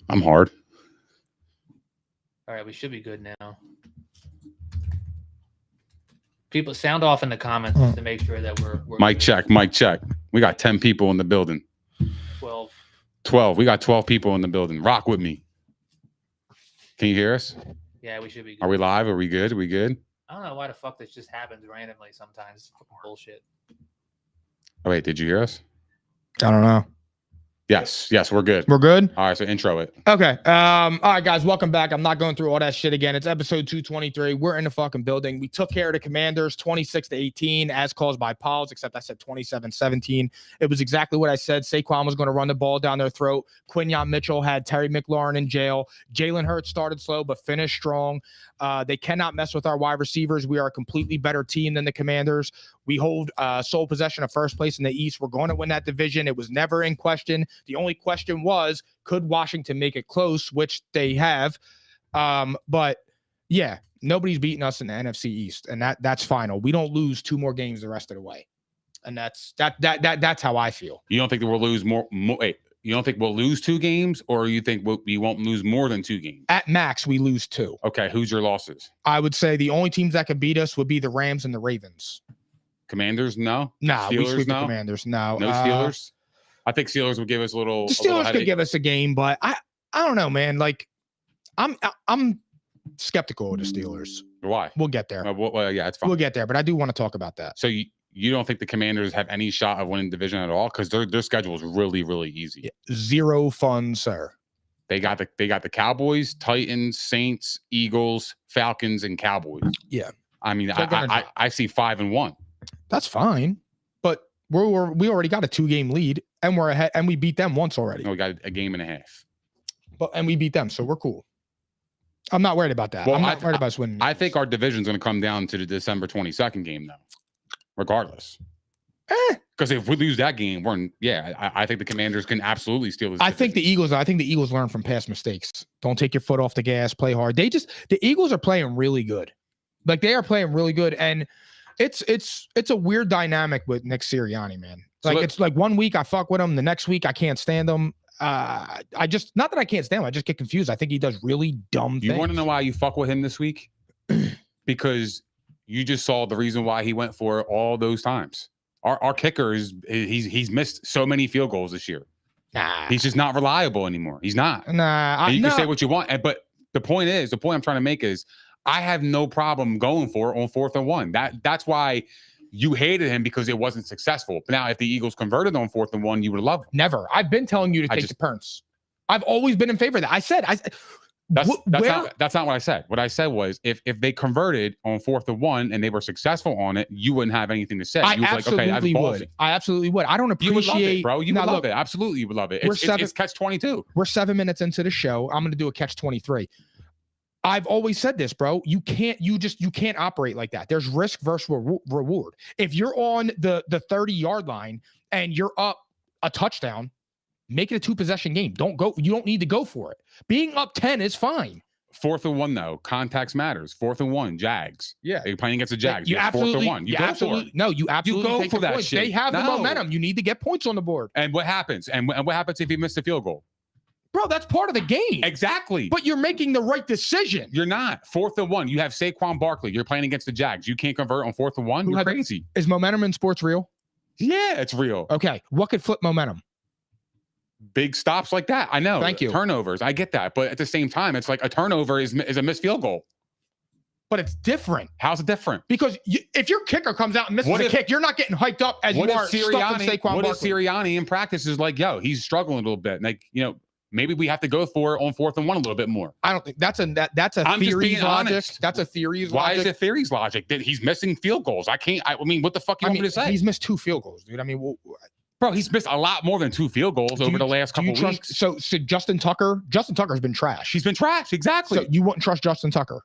I'm hard. All right, we should be good now. People sound off in the comments just to make sure that we're Mic check, mic check. We got 10 people in the building. 12. 12. We got 12 people in the building. Rock with me. Can you hear us? Yeah, we should be good. Are we live? Are we good? Are we good? I don't know why the fuck this just happens randomly sometimes. It's fucking bullshit. Oh, wait, did you hear us? I don't know. Yes, we're good. We're good? All right, so intro it. Okay. All right, guys, welcome back. I'm not going through all that shit again. It's episode 223. We're in the fucking building. We took care of the Commanders 26-18 as caused by Pauls, except I said 27-17. It was exactly what I said. Saquon was going to run the ball down their throat. Quinyon Mitchell had Terry McLaurin in jail. Jalen Hurts started slow but finished strong. They cannot mess with our wide receivers. We are a completely better team than the Commanders. We hold sole possession of first place in the East. We're going to win that division. It was never in question. The only question was, could Washington make it close, which they have. But yeah, nobody's beating us in the NFC East, and that's final. We don't lose 2 more games the rest of the way. And that's how I feel. You don't think that we'll lose more wait, you don't think we'll lose 2 games, or you think we won't lose more than 2 games? At max, we lose 2. Okay, who's your losses? I would say the only teams that could beat us would be the Rams and the Ravens. Commanders, no? Nah, Steelers, we sweep no? the Commanders. No. No Steelers? I think Steelers would give us a little. The Steelers could give us a game, but I don't know, man. Like, I'm skeptical of the Steelers. Why? We'll get there. Well, yeah, it's fine. We'll get there, but I do want to talk about that. So you don't think the Commanders have any shot of winning division at all? Because their schedule is really, really easy. Yeah, zero fun, sir. They got the Cowboys, Titans, Saints, Eagles, Falcons, and Cowboys. Yeah. I mean, I see 5-1. That's fine, but we already got a 2-game lead, and we're ahead, and we beat them once already. No, we got a game and a half. And we beat them, so we're cool. I'm not worried about that. Well, I'm not worried about us winning. I think our division's going to come down to the December 22nd game, though, regardless. Because if we lose that game, I think the Commanders can absolutely steal this. I think the Eagles learn from past mistakes. Don't take your foot off the gas. Play hard. The Eagles are playing really good. Like, they are playing really good, and it's a weird dynamic with Nick Sirianni, man. Like, it's like 1 week I fuck with him, the next week I can't stand him. Not that I can't stand him, I just get confused. I think he does really dumb things. You want to know why you fuck with him this week? Because you just saw the reason why he went for it all those times. Our kicker he's missed so many field goals this year. Nah. He's just not reliable anymore. He's not. Nah. You can say what you want, but the point I'm trying to make is I have no problem going for it on 4th and 1. That's why you hated him, because it wasn't successful. But now if the Eagles converted on 4th and 1, you would love him. Never. I've been telling you to take the punts. I've always been in favor of that. I said that's not what I said. What I said was if they converted on 4th and 1 and they were successful on it, you wouldn't have anything to say. I absolutely would. I absolutely would. I don't appreciate. You would love it, bro. You would love it. Absolutely, you would love it. It's catch 22. We're 7 minutes into the show. I'm going to do a catch 23. I've always said this, bro. You can't operate like that. There's risk versus reward. If you're on the 30-yard line and you're up a touchdown, make it a 2-possession game. You don't need to go for it. Being up 10 is fine. 4th and 1, though. Context matters. 4th and 1, Jags. Yeah. You're playing against the Jags. You absolutely 4th and 1. You absolutely go for that points. Shit. They have the momentum. You need to get points on the board. And what happens? And what happens if you miss the field goal? Bro, that's part of the game. Exactly. But you're making the right decision. You're not. 4th and 1. You have Saquon Barkley. You're playing against the Jags. You can't convert on 4th and 1. You're crazy. Is momentum in sports real? Yeah, it's real. Okay. What could flip momentum? Big stops like that. I know. Thank you. Turnovers. I get that. But at the same time, it's like a turnover is a missed field goal. But it's different. How's it different? Because if your kicker comes out and misses a kick, you're not getting hyped up as you are stuffing Saquon Barkley. What if Sirianni in practice is like, yo, he's struggling a little bit. Like, maybe we have to go for it on 4th and 1 a little bit more. I don't think that's a theory's logic. Honest. That's a theory's logic. Why is it theory's logic that he's missing field goals? I mean, what the fuck you want me to say? He's missed 2 field goals, dude. I mean, bro, he's missed a lot more than 2 field goals over the last couple weeks. So Justin Tucker's been trash. He's been trash, exactly. So you wouldn't trust Justin Tucker?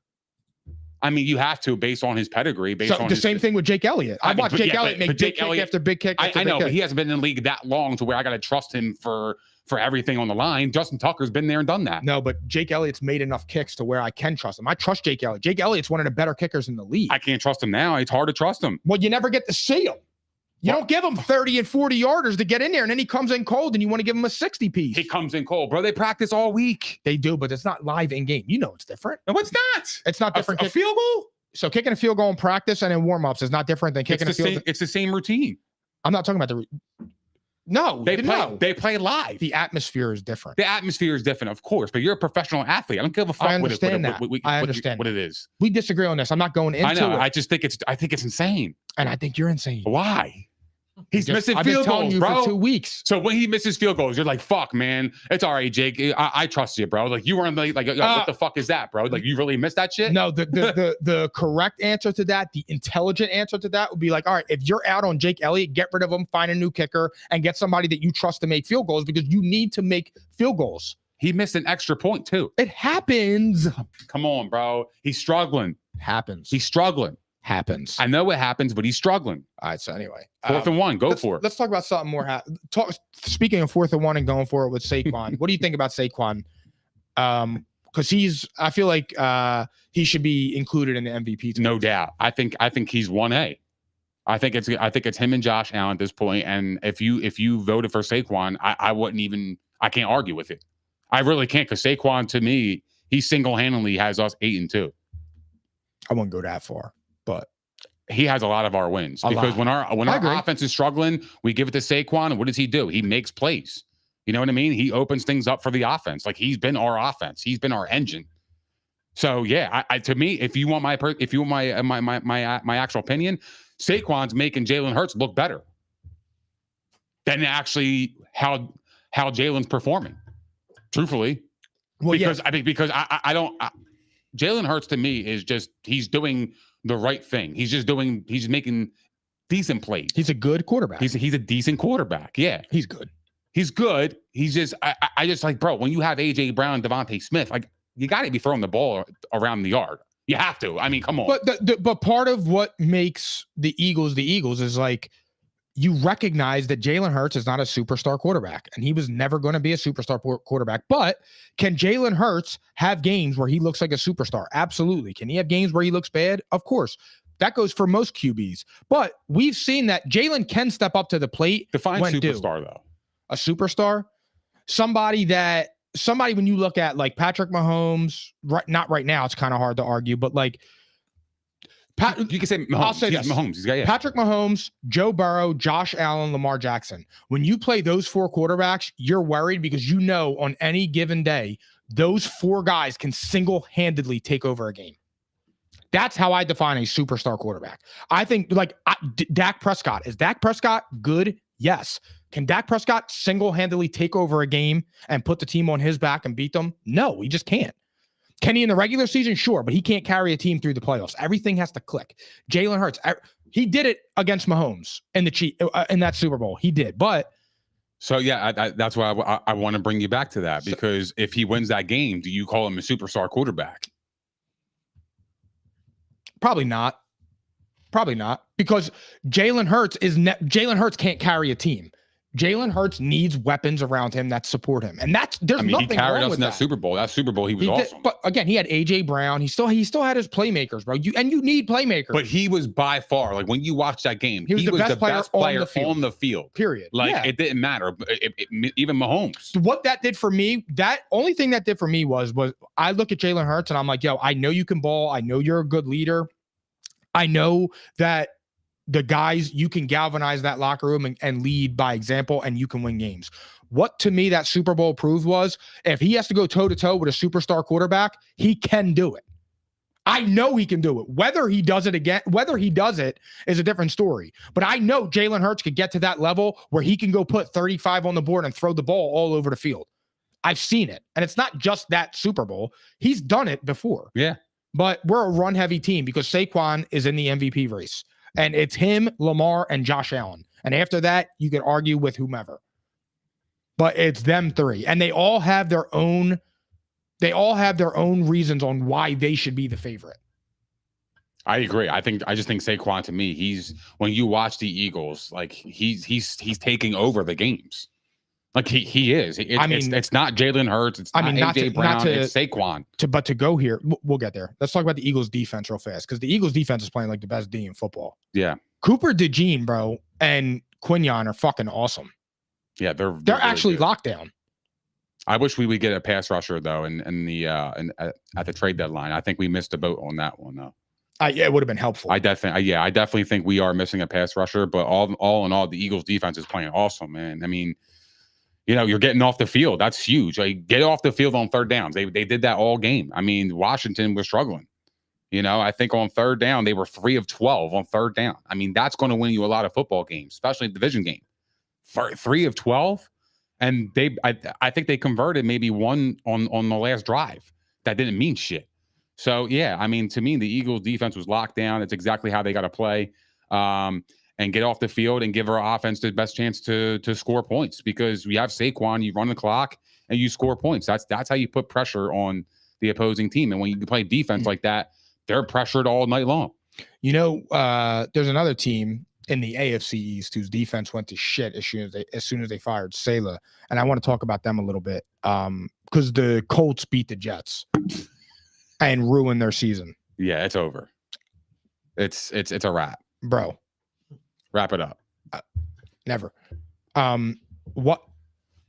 I mean, you have to based on his pedigree. Same thing with Jake Elliott. I watched Jake Elliott make big kick after big kick. I know, but he hasn't been in the league that long to where I got to trust him for everything on the line. Justin Tucker's been there and done that. No, but Jake Elliott's made enough kicks to where I can trust him. I trust Jake Elliott. Jake Elliott's one of the better kickers in the league. I can't trust him now. It's hard to trust him. Well, you never get to see him. You don't give him 30 and 40 yarders to get in there, and then he comes in cold, and you want to give him a 60 piece. He comes in cold, bro. They practice all week. They do, but it's not live in game. You know it's different. No, it's not. It's not different. A field goal? So kicking a field goal in practice and in warm-ups is not different than kicking a field goal. It's the same routine. I'm not talking about No, they play live. The atmosphere is different. The atmosphere is different, of course, but you're a professional athlete. I don't give a fuck I understand that. I understand what it is. We disagree on this. I'm not going into I know. it. I think it's insane. And I think you're insane. Why? He's missing I've been field telling goals, you bro. for 2 weeks. So when he misses field goals, you're like, "Fuck, man, it's all right, Jake. I trust you, bro." Like you weren't like, what the fuck is that, bro? Like you really missed that shit? No, the correct answer to that, the intelligent answer to that would be like, all right, if you're out on Jake Elliott, get rid of him, find a new kicker, and get somebody that you trust to make field goals because you need to make field goals. He missed an extra point too. It happens. Come on, bro. He's struggling. Happens. He's struggling. Happens. I know it happens, but he's struggling. All right. So anyway, 4th and 1, go for it. Let's talk about something more. Speaking of 4th and 1 and going for it with Saquon, what do you think about Saquon? Because I feel like he should be included in the MVP team. No doubt. I think he's 1A. I think it's him and Josh Allen at this point. And if you voted for Saquon, I can't argue with it. I really can't, because Saquon, to me, he single-handedly has us 8-2. I wouldn't go that far. But he has a lot of our wins because when our offense is struggling, we give it to Saquon, and what does he do? He makes plays. You know what I mean? He opens things up for the offense. Like he's been our offense. He's been our engine. So yeah, to me, if you want my actual opinion, Saquon's making Jalen Hurts look better than actually how Jalen's performing. Truthfully, because Jalen Hurts to me is just he's doing the right thing. He's making decent plays. He's a good quarterback. He's a decent quarterback. Yeah. He's good. He's good. He's just I just like, bro, when you have AJ Brown, Devontae Smith, like you got to be throwing the ball around the yard. You have to. I mean, come on. But part of what makes the Eagles is like you recognize that Jalen Hurts is not a superstar quarterback, and he was never going to be a superstar quarterback. But can Jalen Hurts have games where he looks like a superstar? Absolutely. Can he have games where he looks bad? Of course. That goes for most QBs. But we've seen that Jalen can step up to the plate. Define superstar, though. A superstar? Somebody when you look at like Patrick Mahomes, not right now, it's kind of hard to argue, but like you can say Mahomes. I'll say this. Mahomes. He's got, yeah. Patrick Mahomes, Joe Burrow, Josh Allen, Lamar Jackson. When you play those 4 quarterbacks, you're worried because you know on any given day, those 4 guys can single-handedly take over a game. That's how I define a superstar quarterback. I think Dak Prescott. Is Dak Prescott good? Yes. Can Dak Prescott single-handedly take over a game and put the team on his back and beat them? No, he just can't. Can he in the regular season? Sure, but he can't carry a team through the playoffs. Everything has to click. Jalen Hurts, he did it against Mahomes in that Super Bowl. He did, but so yeah, that's why I want to bring you back to that, because if he wins that game, do you call him a superstar quarterback? Probably not. Because Jalen Hurts can't carry a team. Jalen Hurts needs weapons around him that support him, and there's nothing he carried wrong us with in that Super Bowl. That Super Bowl, he was awesome. But again, he had AJ Brown. He still had his playmakers, bro. You need playmakers. But he was by far, like when you watch that game, he was the best player on the field. Period. Like it didn't matter. Even Mahomes. What that did for me, that only thing that did for me was I look at Jalen Hurts and I'm like, yo, I know you can ball. I know you're a good leader. I know that the guys, you can galvanize that locker room and lead by example, and you can win games. What to me that Super Bowl proved was if he has to go toe-to-toe with a superstar quarterback, he can do it. I know he can do it. Whether he does it is a different story. But I know Jalen Hurts could get to that level where he can go put 35 on the board and throw the ball all over the field. I've seen it. And it's not just that Super Bowl. He's done it before. Yeah. But we're a run-heavy team because Saquon is in the MVP race. And it's him, Lamar, and Josh Allen. And after that, you could argue with whomever. But it's them 3. And they all have their own reasons on why they should be the favorite. I agree. I just think Saquon, to me, when you watch the Eagles, like he's taking over the games. Like he is. It's not Jalen Hurts. It's not AJ Brown. It's Saquon. But to go here, we'll get there. Let's talk about the Eagles defense real fast because the Eagles defense is playing like the best D in football. Yeah. Cooper DeJean, bro, and Quinion are fucking awesome. Yeah, they're really actually good. Locked down. I wish we would get a pass rusher though, at the trade deadline. I think we missed a boat on that one though. Yeah, it would have been helpful. I definitely think we are missing a pass rusher, but all in all, the Eagles defense is playing awesome, man. I mean, you're getting off the field. That's huge. Like, get off the field on third downs. They did that all game. I mean, Washington was struggling. I think on third down, they were 3 of 12 on third down. I mean, that's going to win you a lot of football games, especially a division game. 3 of 12. And I think they converted maybe one on the last drive. That didn't mean shit. So, yeah, I mean, to me, the Eagles defense was locked down. It's exactly how they got to play and get off the field and give our offense the best chance to score points because we have Saquon, you run the clock, and you score points. That's how you put pressure on the opposing team. And when you play defense like that, they're pressured all night long. There's another team in the AFC East whose defense went to shit as soon as they fired Saleh. And I want to talk about them a little bit because the Colts beat the Jets and ruined their season. Yeah, it's over. It's a wrap. Bro. Wrap it up. Never. What?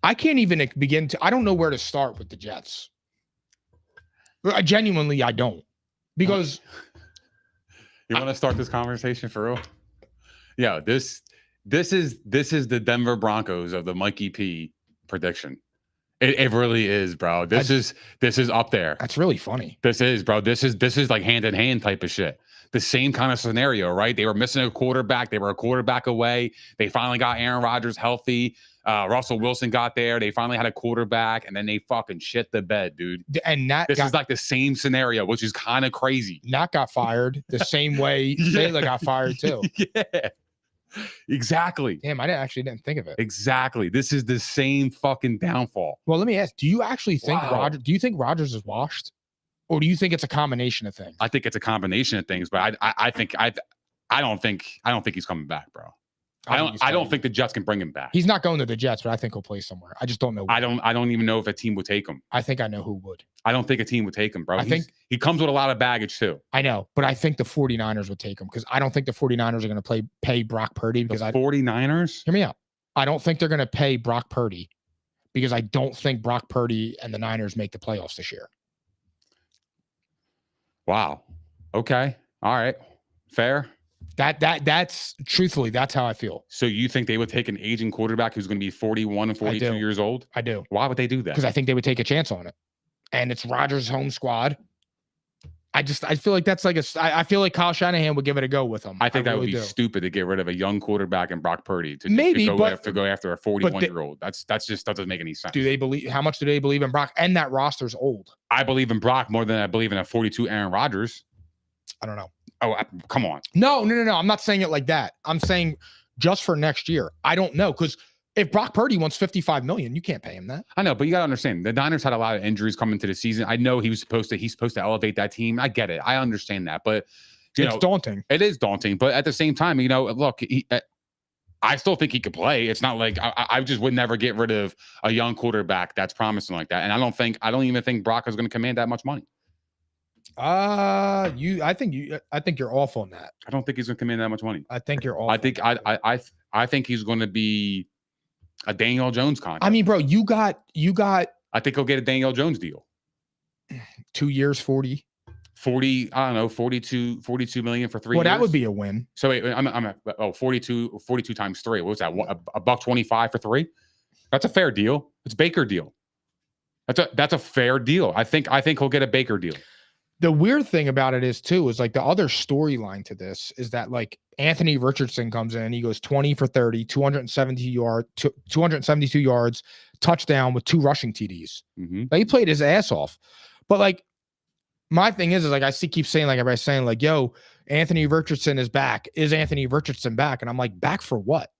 I can't even begin to. I don't know where to start with the Jets. I don't. Because you want to start this conversation for real? Yeah, this is the Denver Broncos of the Mikey P prediction. It really is, bro. This is up there. That's really funny. This is, bro. This is like hand in hand type of shit. The same kind of scenario, right? They were missing a quarterback. They were a quarterback away. They finally got Aaron Rodgers healthy. Russell Wilson got there. They finally had a quarterback, and then they fucking shit the bed, dude. And this is like the same scenario, which is kind of crazy. Nat got fired the same way Saleh got fired too. Yeah, exactly. Damn, I didn't think of it. Exactly. This is the same fucking downfall. Well, let me ask: do you actually think Do you think Rodgers is washed, or do you think it's a combination of things? I think it's a combination of things, but I don't think he's coming back, bro. I don't think the Jets can bring him back. He's not going to the Jets, but I think he'll play somewhere. I just don't know. I don't even know if a team would take him. I think I know who would. I don't think a team would take him, bro. I think he comes with a lot of baggage too. I know, but I think the 49ers would take him because I don't think the 49ers are going to pay Brock Purdy because the 49ers? Hear me out. I don't think they're going to pay Brock Purdy because I don't think Brock Purdy and the Niners make the playoffs this year. Wow. Okay. All right. Fair. That's truthfully, that's how I feel. So you think they would take an aging quarterback who's going to be 41 and 42 years old? I do. Why would they do that? Because I think they would take a chance on it. And it's Rodgers' home squad. I feel like that's like I feel like Kyle Shanahan would give it a go with him. I think that would be stupid to get rid of a young quarterback and Brock Purdy to go after a 41-year-old. That doesn't make any sense. How much do they believe in Brock? And that roster's old. I believe in Brock more than I believe in a 42 Aaron Rodgers. I don't know. Oh, come on. No. I'm not saying it like that. I'm saying just for next year. I don't know because if Brock Purdy wants $55 million, you can't pay him that. I know, but you got to understand the Niners had a lot of injuries coming to the season. I know he's supposed to elevate that team. I get it. I understand that, but it's daunting. It is daunting, but at the same time, look, I still think he could play. It's not like I just would never get rid of a young quarterback that's promising like that. And I don't even think Brock is going to command that much money. I think you're off on that. I don't think he's going to command that much money. I think you're off. I think he's going to be a Daniel Jones contract. I mean, bro, you got. I think he'll get a Daniel Jones deal. 2 years, 40. 40. I don't know, 42 million for 3 years. Well, that would be a win. So wait, I'm at 42 times 3. What was that? $1.25 for 3? That's a fair deal. It's Baker deal. That's a fair deal. I think he'll get a Baker deal. The weird thing about it is like the other storyline to this is that like Anthony Richardson comes in, he goes 20 for 30, 272 yards, touchdown with 2 rushing TDs. Mm-hmm. Like, he played his ass off. But like, my thing is like, keep saying, like everybody's saying like, yo, Anthony Richardson is back. Is Anthony Richardson back? And I'm like, back for what?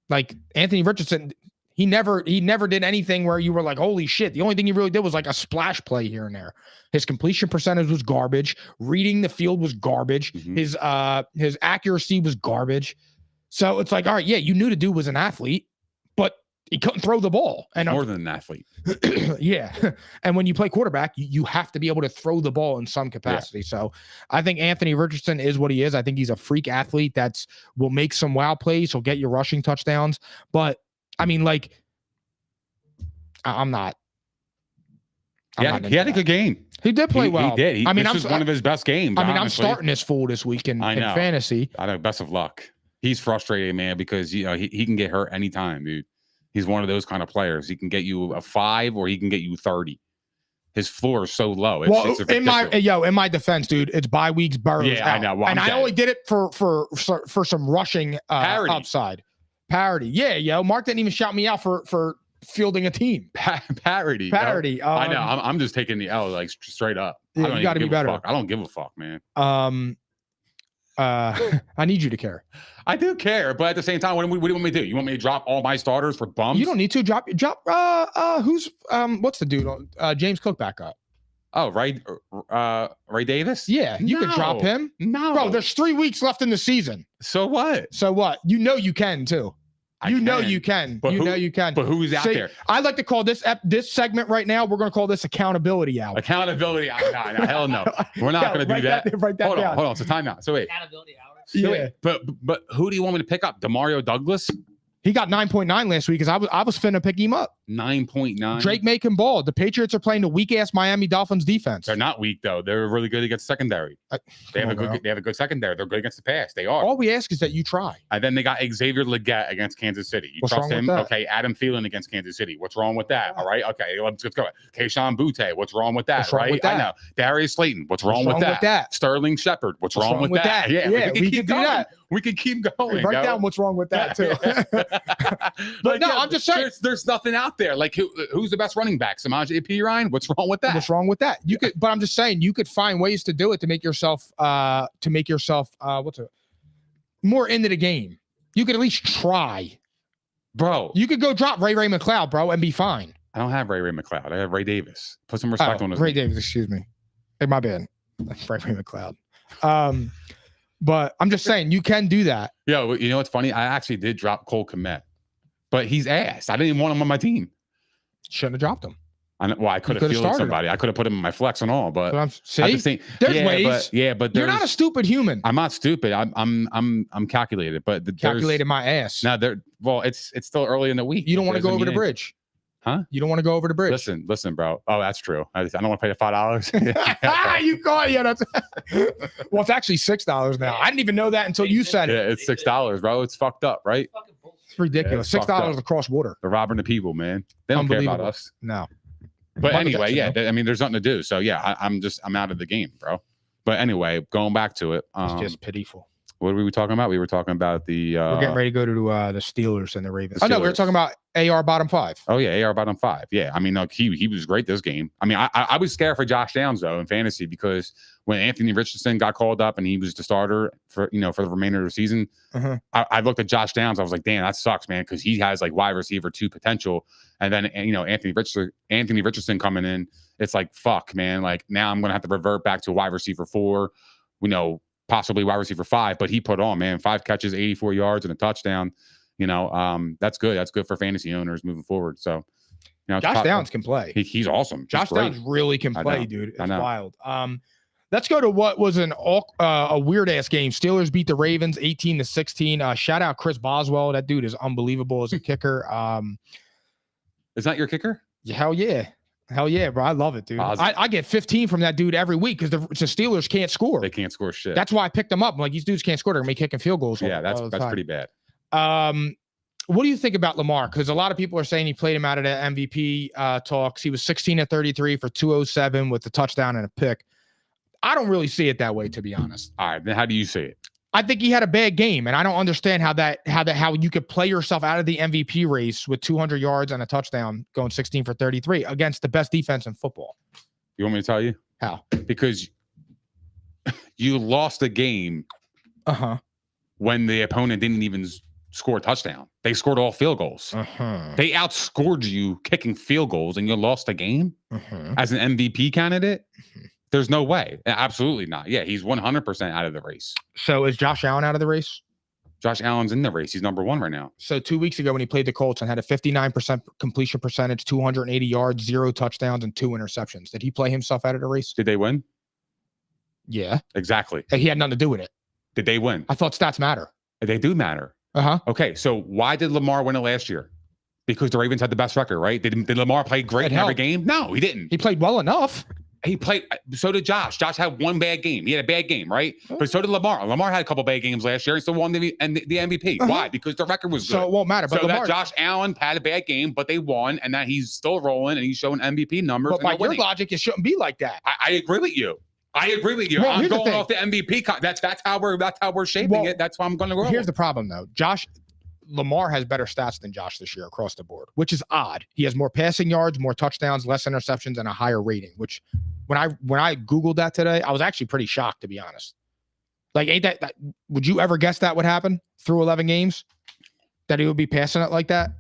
Like, Anthony Richardson, he never did anything where you were like, holy shit. The only thing he really did was like a splash play here and there. His completion percentage was garbage. Reading the field was garbage. Mm-hmm. His accuracy was garbage. So it's like, all right, yeah, you knew the dude was an athlete, but he couldn't throw the ball. And More than an athlete. yeah. And when you play quarterback, you have to be able to throw the ball in some capacity. So I think Anthony Richardson is what he is. I think he's a freak athlete will make some wow plays. He'll get you rushing touchdowns. But I mean, like, I'm not. He had a good game. He did play well. He did. This was one of his best games. I mean, honestly. I'm starting this fool this week in fantasy. I know. Best of luck. He's frustrated, man, because he can get hurt anytime, dude. He's one of those kind of players. He can get you a 5 or he can get you 30. His floor is so low. It's in my defense, dude, it's bye weeks. Burrows out. I know. Well, and I only did it for some rushing Parity. upside. Parity. Yeah, Mark didn't even shout me out for fielding a team. Parity. Parity. I know. I'm just taking the L like straight up. Yeah, you got to be better. I don't give a fuck, man. I need you to care. I do care, but at the same time, what do you want me to do? You want me to drop all my starters for bums? You don't need to drop. Who's what's the dude? James Cook back up. Oh, Ray Davis? Yeah, you could drop him. No, bro. There's 3 weeks left in the season. So what? You know you can too. You know you can. But who's out there? I like to call this segment right now. We're going to call this accountability hour. Accountability hour. No, hell no. We're not going to do that. Write that down. Hold on. So time out. So wait. Accountability hour. Yeah. But who do you want me to pick up? Demario Douglas? He got 9.9 last week because I was finna pick him up. 9.9. Drake making ball. The Patriots are playing the weak ass Miami Dolphins defense. They're not weak though. They're really good against secondary. They have a good secondary. They're good against the pass. They are. All we ask is that you try. And then they got Xavier Legette against Kansas City. You What's trust wrong him? with that? Okay, Adam Thielen against Kansas City. What's wrong with that? All right. Okay, let's go. Kayshon Boutte. What's wrong with that? What's wrong right? with that? I know. Darius Slayton. What's wrong with that? Sterling Shepard. What's wrong with that? Yeah, we can do that. We can keep going. Write down what's wrong with that too. But no, I'm just saying. There's nothing out there. Like who's the best running back? Samaje Perine? What's wrong with that? What's wrong with that? You could, but I'm just saying you could find ways to do it to make yourself more into the game. You could at least try. Bro. You could go drop Ray McLeod, bro, and be fine. I don't have Ray McLeod. I have Ray Davis. Put some respect on his Ray name. Davis, excuse me. Hey, my bad. Ray McLeod. But I'm just saying you can do that. Yo, you know what's funny? I actually did drop Cole Kmet, but he's ass. I didn't even want him on my team. Shouldn't have dropped him. I could have fielded somebody. I could have put him in my flex and all, but there's ways. But you're not a stupid human. I'm not stupid. I'm calculated, but calculated my ass. Now it's still early in the week. You don't want to go over the bridge. Huh? You don't want to go over the bridge. Listen, bro. Oh, that's true. I don't want to pay the $5. You caught it. That's well, it's actually $6 now. I didn't even know that until you said it. Yeah, it's $6, bro. It's fucked up, right? It's ridiculous. $6 across water. They're robbing the people, man. They don't care about us. No. But anyway, I mean, there's nothing to do. So yeah, I'm out of the game, bro. But anyway, going back to it, it's just pitiful. What were we talking about? We were talking about the. We're getting ready to go to the Steelers and the Ravens. Oh no, we were talking about AR bottom 5. Oh yeah, AR bottom 5. Yeah, I mean, look, he was great this game. I mean, I was scared for Josh Downs though in fantasy because when Anthony Richardson got called up and he was the starter for the remainder of the season, I looked at Josh Downs. I was like, damn, that sucks, man, because he has like wide receiver 2 potential, and then Anthony Richardson coming in, it's like fuck, man. Like now I'm gonna have to revert back to wide receiver 4. Possibly wide receiver 5, but he put on, man, 5 catches, 84 yards, and a touchdown. That's good. That's good for fantasy owners moving forward. So, Josh Downs can play. He's awesome. Josh Downs really can play, dude. It's wild. Let's go to what was a weird ass game. Steelers beat the Ravens 18-16. Shout out Chris Boswell. That dude is unbelievable as a kicker. Is that your kicker? Hell yeah. Hell yeah, bro. I love it, dude. I get 15 from that dude every week because the Steelers can't score. They can't score shit. That's why I picked them up. I'm like, these dudes can't score. They're going to be kicking field goals. Yeah, that's pretty bad. What do you think about Lamar? Because a lot of people are saying he played him out of the MVP talks. He was 16-33 for 207 with a touchdown and a pick. I don't really see it that way, to be honest. All right, then how do you see it? I think he had a bad game, and I don't understand how you could play yourself out of the MVP race with 200 yards and a touchdown going 16 for 33 against the best defense in football. You want me to tell you? How? Because you lost the game when the opponent didn't even score a touchdown. They scored all field goals. They outscored you kicking field goals, and you lost the game as an MVP candidate? There's no way. Absolutely not. Yeah, he's 100% out of the race. So is Josh Allen out of the race? Josh Allen's in the race. He's number 1 right now. So 2 weeks ago when he played the Colts and had a 59% completion percentage, 280 yards, 0 touchdowns, and 2 interceptions. Did he play himself out of the race? Did they win? Yeah. Exactly. He had nothing to do with it. Did they win? I thought stats matter. They do matter. Uh-huh. Okay, so why did Lamar win it last year? Because the Ravens had the best record, right? Did Lamar play great in every game? No, he didn't. He played well enough. He played. So did Josh. Josh had one bad game. He had a bad game, right? But so did Lamar. Lamar had a couple bad games last year and still won the MVP. Why? Because the record was good. So it won't matter. But so Lamar, that Josh Allen had a bad game, but they won, and that he's still rolling and he's showing MVP numbers. But by your logic, it shouldn't be like that. I agree with you. Well, I'm going off the MVP. That's how we're shaping it. That's why I'm going to roll. Here's the problem, though. Lamar has better stats than Josh this year across the board, which is odd. He has more passing yards, more touchdowns, less interceptions, and a higher rating. Which, when I Googled that today, I was actually pretty shocked, to be honest. Like, ain't that would you ever guess that would happen through 11 games? That he would be passing it like that?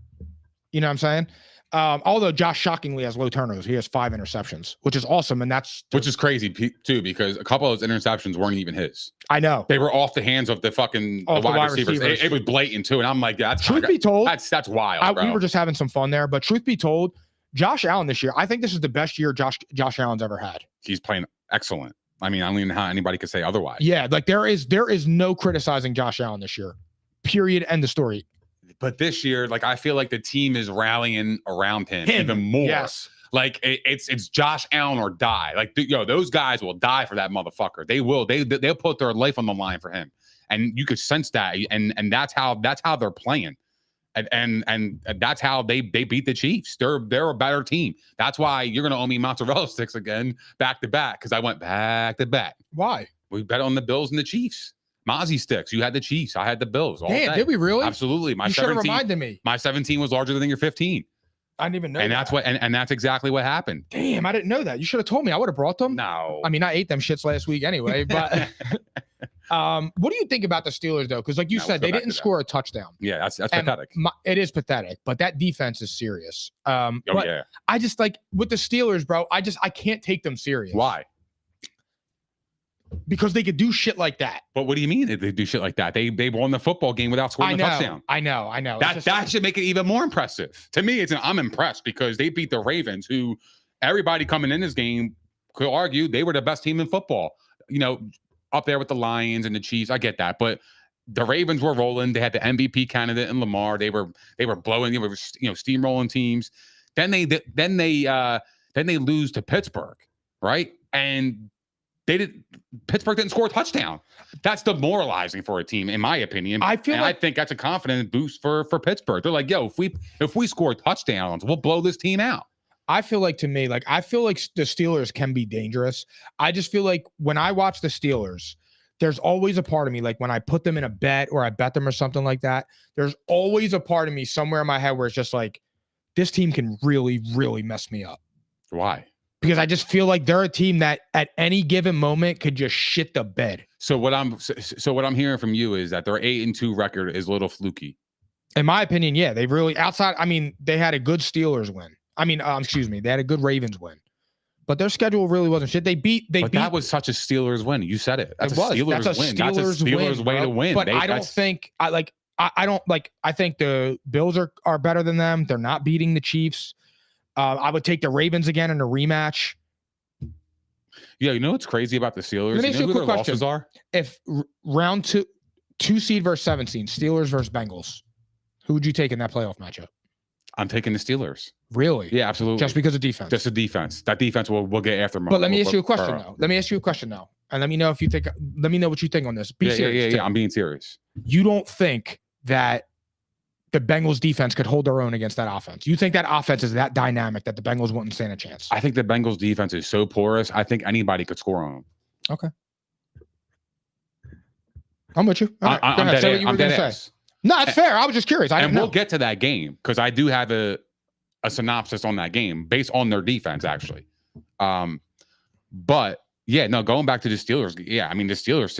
You know what I'm saying? Although Josh shockingly has low turnovers, he has 5 interceptions, which is awesome, and which is crazy too, because a couple of those interceptions weren't even his. I know they were off the hands of the fucking wide receivers. It was blatant too, and I'm like, that's truth be told, that's wild. We were just having some fun there, but truth be told, Josh Allen this year, I think this is the best year Josh Allen's ever had. He's playing excellent. I mean, I don't even know how anybody could say otherwise. Yeah, like there is no criticizing Josh Allen this year. Period. End of story. But this year, like, I feel like the team is rallying around him even more. Yes. Like it's Josh Allen or die. Like, those guys will die for that motherfucker. They will. They'll put their life on the line for him, and you could sense that. And that's how they're playing, and that's how they beat the Chiefs. They're a better team. That's why you're gonna owe me mozzarella sticks again, back to back, because I went back to back. Why? We bet on the Bills and the Chiefs. Mozzie sticks. You had the Chiefs. I had the Bills. Damn, did we really? Absolutely. You should have reminded me. My 17 was larger than your 15. I didn't even know. And that's what. And that's exactly what happened. Damn, I didn't know that. You should have told me. I would have brought them. No. I mean, I ate them shits last week anyway. But what do you think about the Steelers though? Because like you said, they didn't score a touchdown. Yeah, that's pathetic. It is pathetic. But that defense is serious. Yeah. I just like with the Steelers, bro. I can't take them serious. Why? Because they could do shit like that. But what do you mean they do shit like that? They won the football game without scoring a touchdown. I know. That should make it even more impressive. To me, I'm impressed because they beat the Ravens, who everybody coming in this game could argue they were the best team in football. Up there with the Lions and the Chiefs. I get that, but the Ravens were rolling. They had the MVP candidate in Lamar. They were blowing. They were steamrolling teams. Then they lose to Pittsburgh, right? And Pittsburgh didn't score a touchdown. That's demoralizing for a team, in my opinion. I think that's a confidence boost for Pittsburgh. They're like, yo, if we score touchdowns, we'll blow this team out. I feel like the Steelers can be dangerous. I just feel like when I watch the Steelers, there's always a part of me, like when I put them in a bet or I bet them or something like that, there's always a part of me somewhere in my head where it's just like, this team can really, really mess me up. Why? Because I just feel like they're a team that at any given moment could just shit the bed. So what I'm hearing from you is that their 8-2 record is a little fluky. In my opinion, yeah, they really they had a good Steelers win. They had a good Ravens win. But their schedule really wasn't shit. That was such a Steelers win. You said it. That's a Steelers win. That's a Steelers way to win. But I think the Bills are better than them. They're not beating the Chiefs. I would take the Ravens again in a rematch. Yeah, you know what's crazy about the Steelers? Let me ask you a quick question. Losses are? If round two seed versus 7 seed, Steelers versus Bengals, who would you take in that playoff matchup? I'm taking the Steelers. Really? Yeah, absolutely. Just because of defense? Just the defense. That defense will get after them. But let me ask you a question, though. And let me know what you think on this. Be serious. Yeah, I'm being serious. You don't think that the Bengals defense could hold their own against that offense? You think that offense is that dynamic that the Bengals wouldn't stand a chance? I think the Bengals defense is so porous. I think anybody could score on them. Okay. I'm with you. All right. I'm dead. Say what you were going to say. No, that's fair. I was just curious. We'll get to that game because I do have a synopsis on that game based on their defense, actually. But yeah, no, going back to the Steelers. Yeah, I mean, the Steelers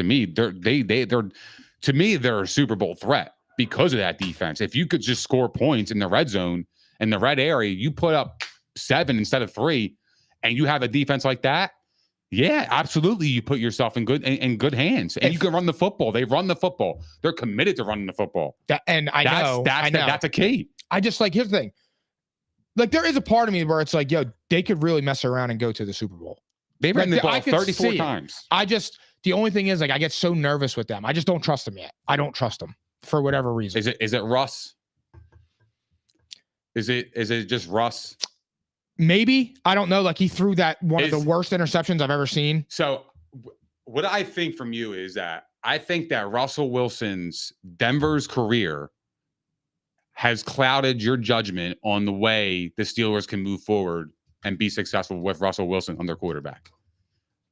to me, they're a Super Bowl threat because of that defense. If you could just score points in the red zone, in the red area, you put up 7 instead of 3, and you have a defense like that, Yeah, absolutely. You put yourself in good hands, and you can run the football. They run the football. They're committed to running the football. That's a key. I just like, here's the thing. Like, there is a part of me where it's like, yo, they could really mess around and go to the Super Bowl. They've ran the ball 34 times. The only thing is, like, I get so nervous with them. I just don't trust them yet. I don't trust them for whatever reason. Is it Russ? Is it just Russ? Maybe. I don't know. Like, he threw that one of the worst interceptions I've ever seen. So what I think from you is that I think that Russell Wilson's Denver's career has clouded your judgment on the way the Steelers can move forward and be successful with Russell Wilson on their quarterback.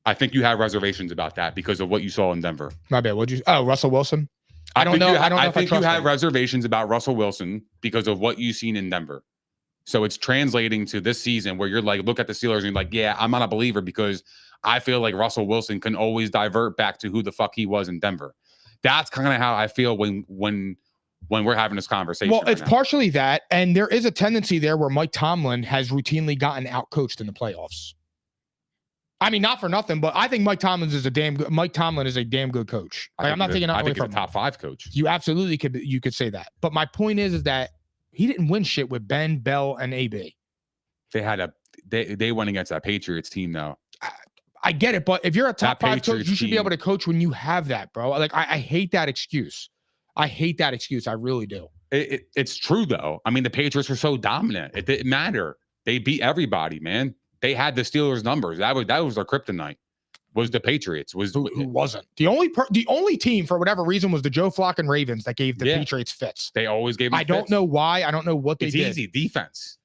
I think you have reservations about that because of what you saw in Denver. My bad. Russell Wilson? I don't know. I think you have reservations about Russell Wilson because of what you've seen in Denver. So it's translating to this season where you're like, look at the Steelers and you're like, yeah, I'm not a believer because I feel like Russell Wilson can always divert back to who the fuck he was in Denver. That's kind of how I feel when we're having this conversation. Well, it's partially that, and there is a tendency there where Mike Tomlin has routinely gotten outcoached in the playoffs. I mean, not for nothing, but I think Mike Tomlin is a damn good coach. Like, I'm not taking I think he's a top 5 coach. You absolutely could say that. But my point is that he didn't win shit with Ben, Bell, and AB. They went against that Patriots team though. I get it, but if you're a top 5 coach, you should be able to coach when you have that, bro. Like, I hate that excuse. I hate that excuse. I really do. It's true though. I mean, the Patriots were so dominant. It didn't matter. They beat everybody, man. They had the Steelers' numbers. That was their kryptonite. Was the Patriots? Who wasn't the only team for whatever reason was the Joe Flacco Ravens that gave the Patriots fits. They always gave them fits. Don't know why. I don't know what they did. It's easy defense.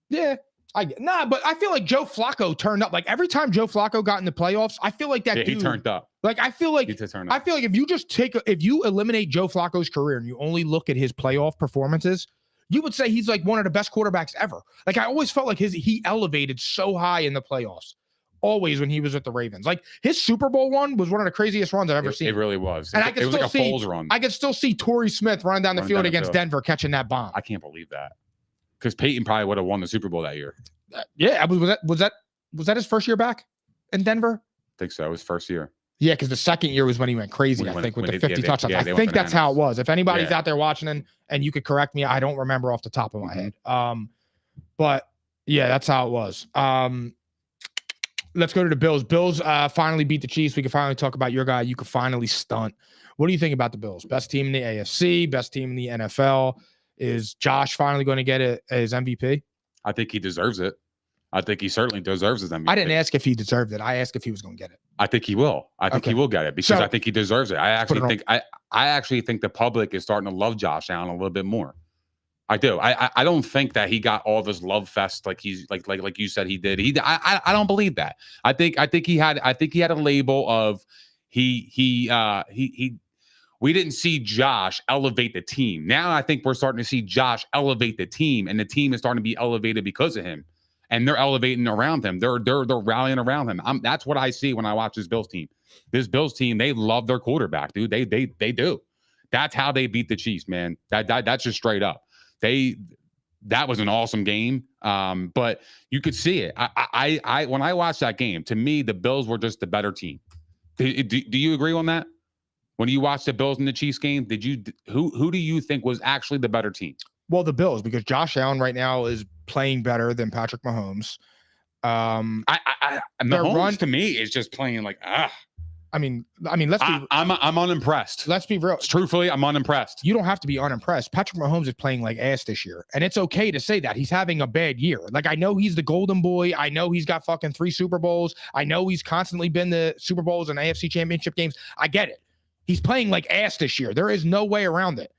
Yeah. But I feel like Joe Flacco turned up. Like, every time Joe Flacco got in the playoffs, I feel like dude, he turned up. Like, I feel like if you eliminate Joe Flacco's career and you only look at his playoff performances, you would say he's like one of the best quarterbacks ever. Like, I always felt like he elevated so high in the playoffs. Always when he was with the Ravens. Like, his Super Bowl one was one of the craziest runs I've ever seen. It really was. And it was like a Foles run. I could still see Torrey Smith running down the field against Denver catching that bomb. I can't believe that. Because Peyton probably would have won the Super Bowl that year. Yeah, was that his first year back in Denver? I think so. It was first year. Yeah, because the second year was when he went crazy, I think, with the 50 touchdowns. I think that's how it was. If anybody's out there watching and you could correct me, I don't remember off the top of my head. But yeah, that's how it was. Let's go to the Bills. Bills finally beat the Chiefs. We can finally talk about your guy. You can finally stunt. What do you think about the Bills? Best team in the AFC, best team in the NFL. Is Josh finally going to get his MVP? I think he deserves it. I think he certainly deserves his MVP. I didn't ask if he deserved it. I asked if he was going to get it. I think he will. I think he will get it because I think he deserves it. I actually think the public is starting to love Josh Allen a little bit more. I do. I don't think that he got all this love fest like he's like you said he did. I don't believe that. I think he had a label of we didn't see Josh elevate the team. Now I think we're starting to see Josh elevate the team, and the team is starting to be elevated because of him. And they're elevating around him. They're rallying around him. That's what I see when I watch this Bills team. This Bills team, they love their quarterback, dude. They do. That's how they beat the Chiefs, man. That's just straight up. That was an awesome game. But you could see it. I when I watched that game, to me, the Bills were just the better team. Do you agree on that? When you watched the Bills and the Chiefs game, who do you think was actually the better team? Well, the Bills, because Josh Allen right now is playing better than Patrick Mahomes. Mahomes to me is just playing like I mean, let's be. I'm unimpressed. Let's be real. Truthfully, I'm unimpressed. You don't have to be unimpressed. Patrick Mahomes is playing like ass this year, and it's okay to say that he's having a bad year. Like, I know he's the golden boy. I know he's got fucking 3 Super Bowls. I know he's constantly been the Super Bowls and AFC Championship games. I get it. He's playing like ass this year. There is no way around it.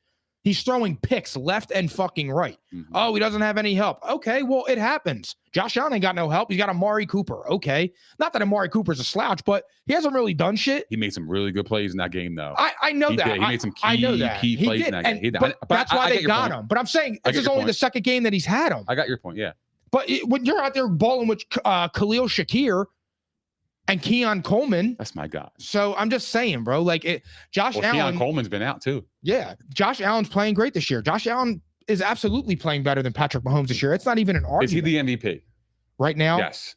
He's throwing picks left and fucking right. Mm-hmm. Oh, he doesn't have any help. Okay, well, it happens. Josh Allen ain't got no help. He's got Amari Cooper. Okay. Not that Amari Cooper's a slouch, but he hasn't really done shit. He made some really good plays in that game, though. I know that. He made some key plays in that game. That's why they got him. But I'm saying this is only the second game that he's had him. I got your point, yeah. But when you're out there balling with Khalil Shakir and Keon Coleman. That's my guy. So I'm just saying, bro, Josh Allen. Keon Coleman's been out too. Yeah. Josh Allen's playing great this year. Josh Allen is absolutely playing better than Patrick Mahomes this year. It's not even an argument. Is he the MVP? Right now? Yes.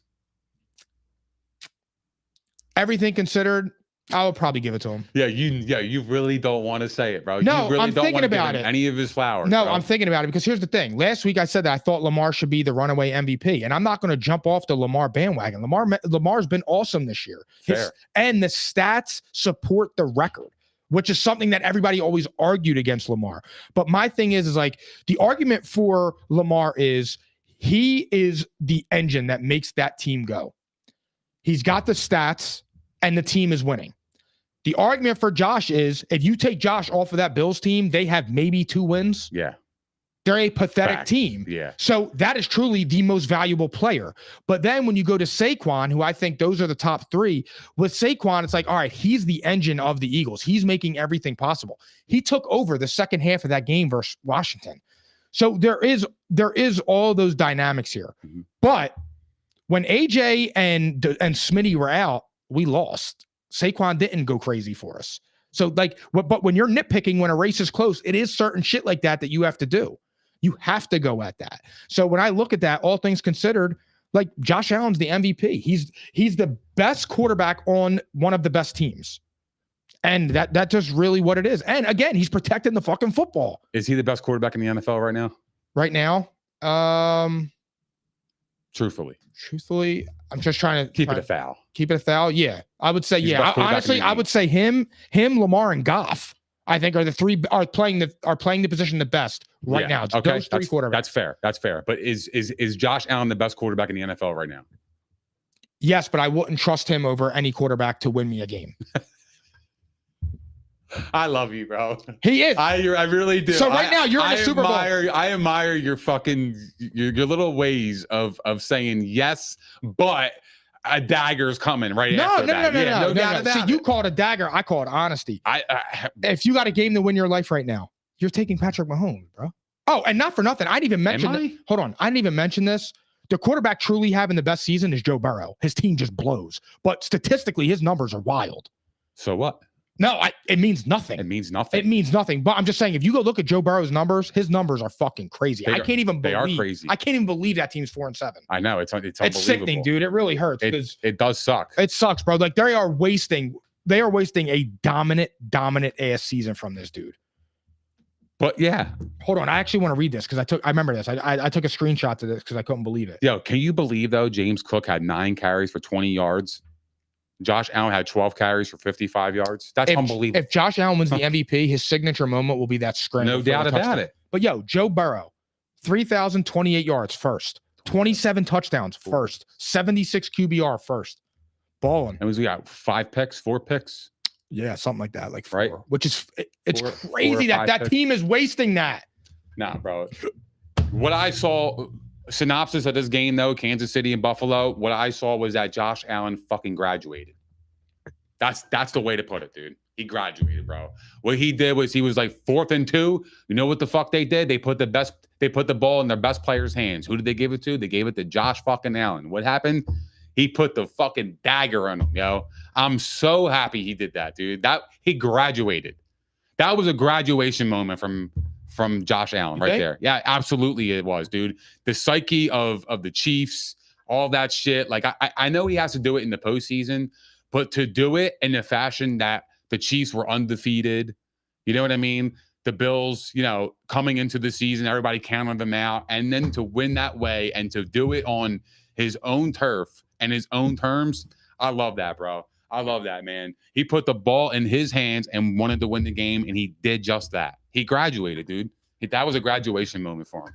everything considered, I would probably give it to him. Yeah, you really don't want to say it, bro. No, you really I'm don't thinking want to give about him it. any of his flowers. No, bro. I'm thinking about it because here's the thing. Last week I said that I thought Lamar should be the runaway MVP, and I'm not going to jump off the Lamar bandwagon. Lamar's been awesome this year. And the stats support the record, which is something that everybody always argued against Lamar. But my thing is like the argument for Lamar is he is the engine that makes that team go. He's got the stats and the team is winning. The argument for Josh is if you take Josh off of that Bills team, they have maybe 2 wins. Yeah. They're a pathetic team. Yeah. So that is truly the most valuable player. But then when you go to Saquon, who I think those are the top 3, with Saquon, it's like, all right, he's the engine of the Eagles. He's making everything possible. He took over the second half of that game versus Washington. So there is all those dynamics here. Mm-hmm. But when AJ and Smitty were out, we lost. Saquon didn't go crazy for us. So like, but when you're nitpicking when a race is close, it is certain shit like that you have to do. You have to go at that. So when I look at that, all things considered, like Josh Allen's the MVP. He's the best quarterback on one of the best teams. And that's just really what it is. And again, he's protecting the fucking football. Is he the best quarterback in the NFL right now? Right now? Truthfully, I'm just trying to keep it a foul. Keep it a foul. Yeah, I would say He's honestly, I would say him, Lamar, and Goff. I think are the 3 are playing the position the best right now. It's okay, those 3 quarterbacks. That's fair. But is Josh Allen the best quarterback in the NFL right now? Yes, but I wouldn't trust him over any quarterback to win me a game. I love you, bro. He is. I really do. So right now you're in the Super Bowl. I admire your fucking your little ways of saying yes, but a dagger's coming right after that. No doubt about it. See, you call it a dagger. I call it honesty. If you got a game to win your life right now, you're taking Patrick Mahomes, bro. Oh, and not for nothing. I didn't even mention. Hold on. I didn't even mention this. The quarterback truly having the best season is Joe Burrow. His team just blows, but statistically, his numbers are wild. So what? No, it means nothing. It means nothing. It means nothing. But I'm just saying, if you go look at Joe Burrow's numbers, his numbers are fucking crazy. I can't even believe. They are crazy. I can't even believe that team's 4-7. I know it's unbelievable. It's sickening, dude. It really hurts. It does suck. It sucks, bro. Like they are wasting a dominant ass season from this dude. But yeah, hold on. I actually want to read this because I remember this. I took a screenshot to this because I couldn't believe it. Yo, can you believe though? James Cook had 9 carries for 20 yards. Josh Allen had 12 carries for 55 yards. That's unbelievable. If Josh Allen wins the MVP, his signature moment will be that scramble. No doubt about it. But yo, Joe Burrow, 3,028 yards first, 27 touchdowns first, 76 QBR first. Balling. And we got 4 picks. Yeah, something like that, like 4. Right? Which is crazy that team is wasting that. Nah, bro. What I saw. Synopsis of this game, though, Kansas City and Buffalo, what I saw was that Josh Allen fucking graduated. That's the way to put it, dude. He graduated, bro. What he did was he was like 4th and 2. You know what the fuck they did? They put the ball in their best player's hands. Who did they give it to? They gave it to Josh fucking Allen. What happened? He put the fucking dagger on him, yo. I'm so happy he did that, dude. He graduated. That was a graduation moment from Josh Allen right there. Yeah, absolutely it was, dude. The psyche of the Chiefs, all that shit. Like, I know he has to do it in the postseason, but to do it in the fashion that the Chiefs were undefeated, you know what I mean? The Bills, coming into the season, everybody counted them out. And then to win that way and to do it on his own turf and his own terms, I love that, bro. I love that, man. He put the ball in his hands and wanted to win the game, and he did just that. He graduated, dude. That was a graduation moment for him.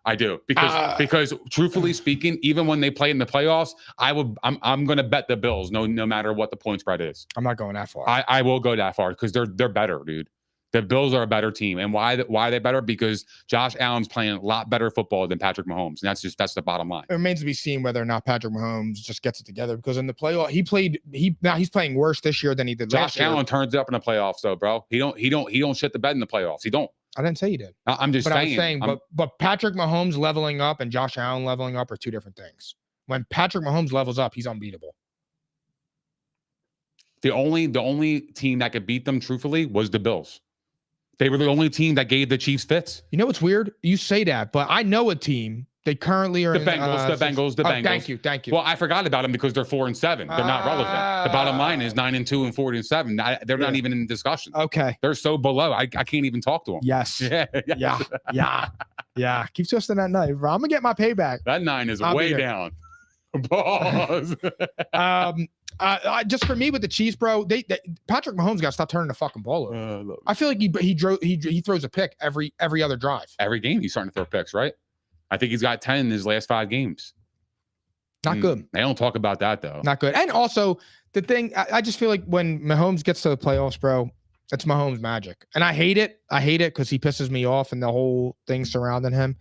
I do because truthfully speaking, even when they play in the playoffs, I'm going to bet the Bills no matter what the point spread is. I'm not going that far. I will go that far because they're better, dude. The Bills are a better team, and why are they better? Because Josh Allen's playing a lot better football than Patrick Mahomes, and that's the bottom line. It remains to be seen whether or not Patrick Mahomes just gets it together. Because in the playoff, he's playing worse this year than he did last year. Josh Allen turns it up in the playoffs, though, bro. He don't shit the bed in the playoffs. He don't. I didn't say he did. I'm just saying. But Patrick Mahomes leveling up and Josh Allen leveling up are 2 different things. When Patrick Mahomes levels up, he's unbeatable. The only team that could beat them, truthfully, was the Bills. They were the only team that gave the Chiefs fits. You know what's weird? You say that, but I know a team They currently are The Bengals. Oh, thank you. Well, I forgot about them because they're 4-7. They're not relevant. The bottom line is 9-2 and 4-7. They're not even in discussion. Okay. They're so below. I can't even talk to them. Yes. Yeah. Keep twisting that knife, bro. I'm gonna get my payback. That 9 is I'll be way there. down. Pause. Just for me with the Chiefs, bro, they Patrick Mahomes got to stop turning the fucking ball over. I feel like he throws a pick every other drive. Every game he's starting to throw picks, right? I think he's got 10 in his last 5 games. Not good. They don't talk about that though. Not good. And also the thing, I just feel like when Mahomes gets to the playoffs, bro, it's Mahomes magic. And I hate it. Because he pisses me off and the whole thing surrounding him.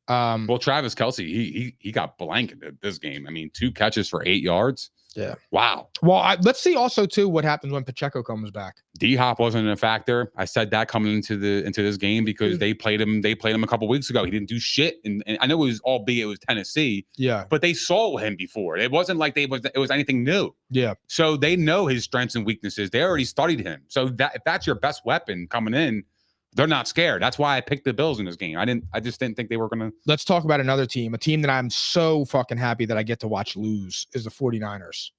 Well, Travis Kelce, he got blanketed this game. I mean, 2 catches for 8 yards. Yeah. Wow. Well, let's see also too what happens when Pacheco comes back. D-Hop wasn't a factor. I said that coming into this game because they played him a couple weeks ago. He didn't do shit, and I know it was Tennessee. Yeah. But they saw him before. It wasn't like it was anything new. Yeah. So they know his strengths and weaknesses. They already studied him. So if that's your best weapon coming in, they're not scared. That's why I picked the Bills in this game. I just didn't think they were gonna. Let's talk about another team. A team that I'm so fucking happy that I get to watch lose is the 49ers.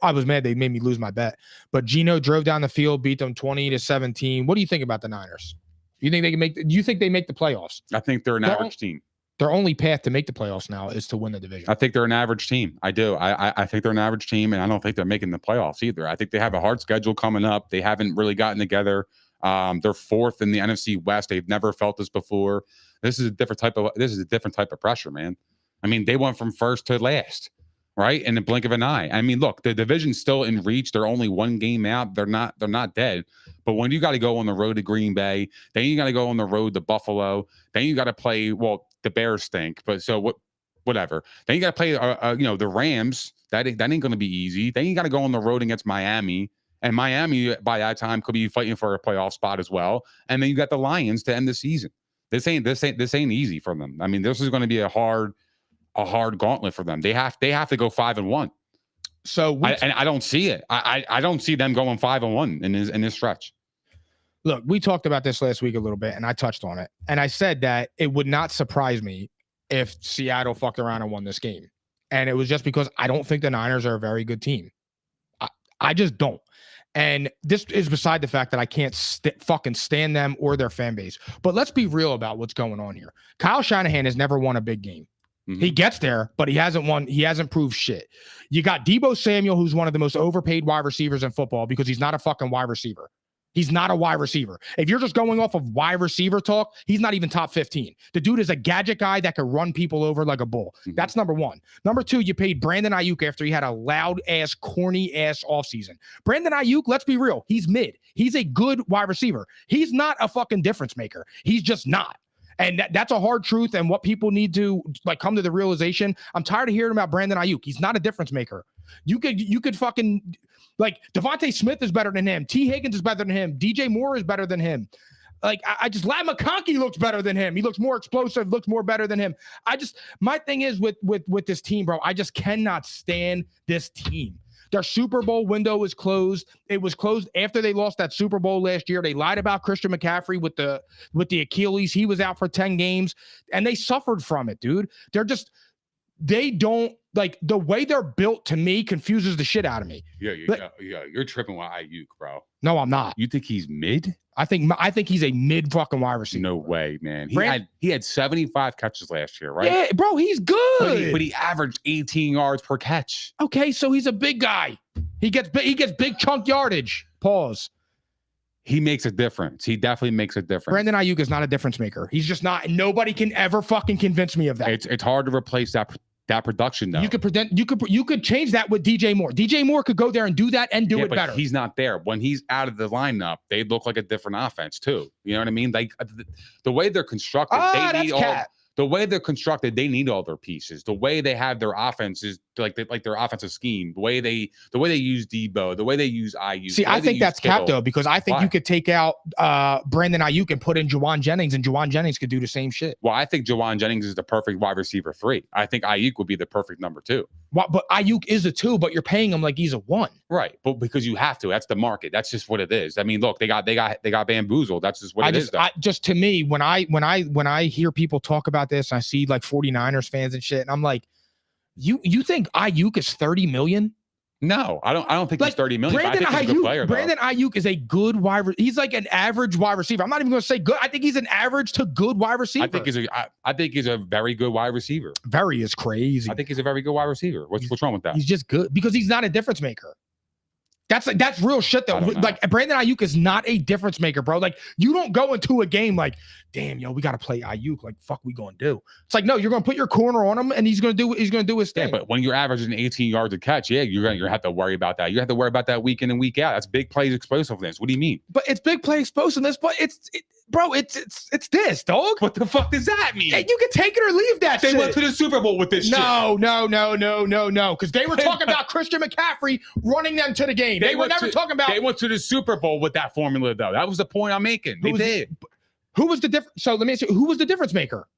I was mad they made me lose my bet, but Geno drove down the field, beat them 20-17. What do you think about the Niners? You think they can make? Do you think they make the playoffs? I think they're an average team. Their only path to make the playoffs now is to win the division. I think they're an average team. I do. I think they're an average team, and I don't think they're making the playoffs either. I think they have a hard schedule coming up. They haven't really gotten together. They're 4th in the NFC West. They've never felt this before. This is a different type of pressure, man. I mean, they went from first to last, right? In the blink of an eye. I mean, look, the division's still in reach. They're only 1 game out. They're not dead. But when you got to go on the road to Green Bay, then you got to go on the road to Buffalo, then you got to play. Well, the Bears stink, but so whatever. Then you got to play, the Rams. That ain't going to be easy. Then you got to go on the road against Miami. And Miami, by that time, could be fighting for a playoff spot as well. And then you got the Lions to end the season. This ain't easy for them. I mean, this is going to be a hard gauntlet for them. They have to go 5-1. So I don't see it. I don't see them going 5-1 in this stretch. Look, we talked about this last week a little bit, and I touched on it. And I said that it would not surprise me if Seattle fucked around and won this game. And it was just because I don't think the Niners are a very good team. I just don't. And this is beside the fact that I can't fucking stand them or their fan base. But let's be real about what's going on here. Kyle Shanahan has never won a big game. Mm-hmm. He gets there, but he hasn't won. He hasn't proved shit. You got Deebo Samuel, who's one of the most overpaid wide receivers in football because he's not a fucking wide receiver. He's not a wide receiver. If you're just going off of wide receiver talk, he's not even top 15. The dude is a gadget guy that can run people over like a bull. Mm-hmm. That's number 1. Number 2, you paid Brandon Ayuk after he had a loud-ass, corny-ass offseason. Brandon Ayuk, let's be real, he's mid. He's a good wide receiver. He's not a fucking difference maker. He's just not. And that's a hard truth, and what people need to come to the realization. I'm tired of hearing about Brandon Ayuk. He's not a difference maker. You could fucking Devontae Smith is better than him. T. Higgins is better than him. DJ Moore is better than him. Ladd McConkey looks better than him. He looks more explosive, looks more better than him. My thing is with this team, bro, I just cannot stand this team. Their Super Bowl window is closed. It was closed after they lost that Super Bowl last year. They lied about Christian McCaffrey with the Achilles. He was out for 10 games, and they suffered from it, dude. They don't the way they're built, to me, confuses the shit out of me. Yeah. You're tripping with Ayuk, bro. No, I'm not. You think he's mid? I think he's a mid fucking wide receiver. No way, man. He had 75 catches last year, right? Yeah, bro, he's good. But he averaged 18 yards per catch. Okay, so he's a big guy. He gets big chunk yardage. Pause. He makes a difference. He definitely makes a difference. Brandon Ayuk is not a difference maker. He's just not. Nobody can ever fucking convince me of that. It's hard to replace that production, though. You could change that with DJ Moore. DJ Moore could go there and do that and do it better. He's not there. When he's out of the lineup, they look like a different offense too. You know what I mean? The way they're constructed, they need all their pieces. The way they have their offense is like their offensive scheme. The way they use Debo, the way they use Ayuk. See, I think that's cap though, because I think you could take out Brandon Ayuk and put in Juwan Jennings, and Juwan Jennings could do the same shit. Well, I think Juwan Jennings is the perfect wide receiver 3. I think Ayuk would be the perfect number 2. But Ayuk is a 2, but you're paying him like he's a 1. Right, but because you have to. That's the market. That's just what it is. I mean, look, they got bamboozled. That's just what it is. Though. Just to me, when I hear people talk about about this, and I see like 49ers fans and shit, and I'm like, you think Ayuk is 30 million? No, I don't think Like, he's 30 million. But I think he's a good player. Brandon Ayuk is a good he's like an average wide receiver. I'm not even going to say good. I think he's an average to good wide receiver. I think he's a very good wide receiver. Very is crazy. I think he's a very good wide receiver. What's wrong with that? He's just good because he's not a difference maker. That's real shit though. Like Brandon Ayuk is not a difference maker, bro. Like you don't go into a game like, damn, yo, we got to play Ayuk. Like, fuck, we gonna do? It's like, no, you're gonna put your corner on him, and he's gonna do his thing. Yeah, but when you're averaging 18 yards a catch, yeah, you're gonna have to worry about that. You have to worry about that week in and week out. That's big plays explosiveness. What do you mean? But it's big play explosiveness. But it's this, dog. What the fuck does that mean? Yeah, you can take it or leave that. They shit. went to the Super Bowl with this shit. No. Because they were talking about Christian McCaffrey running them to the game. They were never talking about. They went to the Super Bowl with that formula, though. That was the point I'm making. They did. Who was the difference? So let me ask you, who was the difference maker?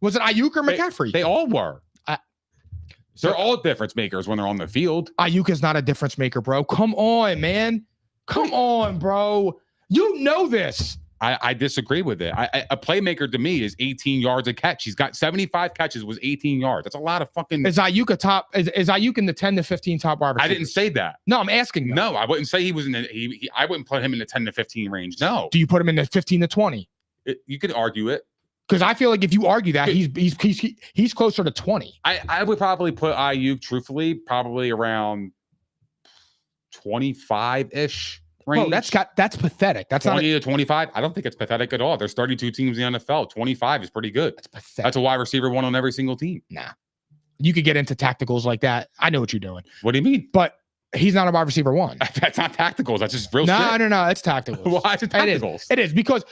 Was it Ayuk or McCaffrey? They all were. They're all difference makers when they're on the field. Ayuk is not a difference maker, bro. Come on, man. Come on, bro. You know this. I disagree with it. A playmaker to me is 18 yards a catch. He's got 75 catches, was 18 yards. That's a lot of fucking. Is Ayuk a top? Is Ayuk in the 10 to 15 top wide receivers? I didn't say that. No, I'm asking. No, I wouldn't say he was in the. I wouldn't put him in the 10 to 15 range. No. Do you put him in the 15 to 20? You could argue it. Because I feel like if you argue that, he's closer to 20. I would probably put Ayuk, truthfully, probably around 25-ish. Range. Bro, that's pathetic. That's 20 to 25. I don't think it's pathetic at all. There's 32 teams in the NFL. 25 is pretty good. That's pathetic. That's a wide receiver one on every single team. Nah. You could get into tacticals like that. I know what you're doing. What do you mean? But he's not a wide receiver one. That's not tacticals. That's just real shit. No. It's tacticals. Why is it tacticals? It is because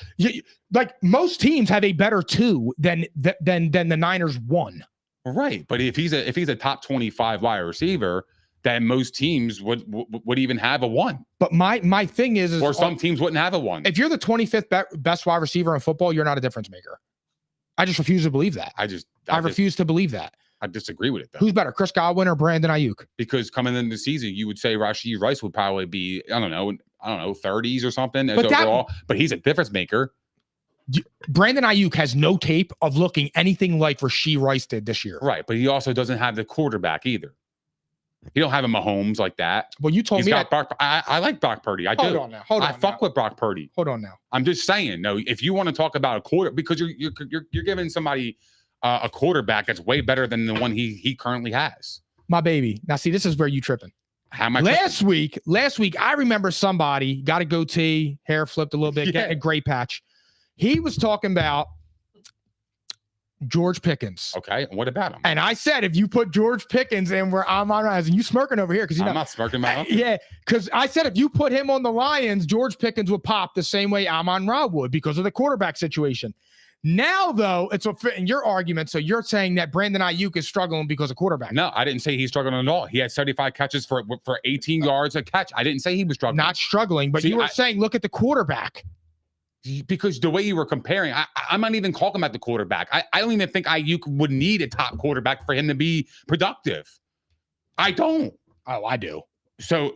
like most teams have a better 2 than the Niners 1. Right. But if he's a top 25 wide receiver, then most teams would even have a 1. But my thing is or some teams wouldn't have a 1. If you're the 25th best wide receiver in football, you're not a difference maker. I just refuse to believe that. I refuse to believe that. I disagree with it, though. Who's better, Chris Godwin or Brandon Ayuk? Because coming into the season, you would say Rashee Rice would probably be, I don't know, 30s or something overall. But he's a difference maker. Brandon Ayuk has no tape of looking anything like Rashee Rice did this year. Right, but he also doesn't have the quarterback either. He don't have a Mahomes like that. Well, you told me I like Brock Purdy. I do. Hold on now. I fuck with Brock Purdy. Hold on now. I'm just saying, no. If you want to talk about a quarter, because you're giving somebody a quarterback that's way better than the one he currently has. My baby. Now, see, this is where you tripping. How am I last week, I remember somebody got a goatee, hair flipped a little bit, getting a gray patch. He was talking about George Pickens. Okay, and what about him? And I said, if you put George Pickens in where Amon Ra is, and you smirking over here because I'm not smirking about yeah, because I said if you put him on the Lions, George Pickens would pop the same way Amon Ra would because of the quarterback situation. Now, though, it's a fit in your argument. So you're saying that Brandon Ayuk is struggling because of quarterback. No, I didn't say he's struggling at all. He had 75 catches for 18 yards a catch. I didn't say he was struggling. Not struggling, but you were saying, look at the quarterback. Because the way you were comparing, I'm not even talking about the quarterback. I don't even think Ayuk would need a top quarterback for him to be productive. I don't. Oh, I do. So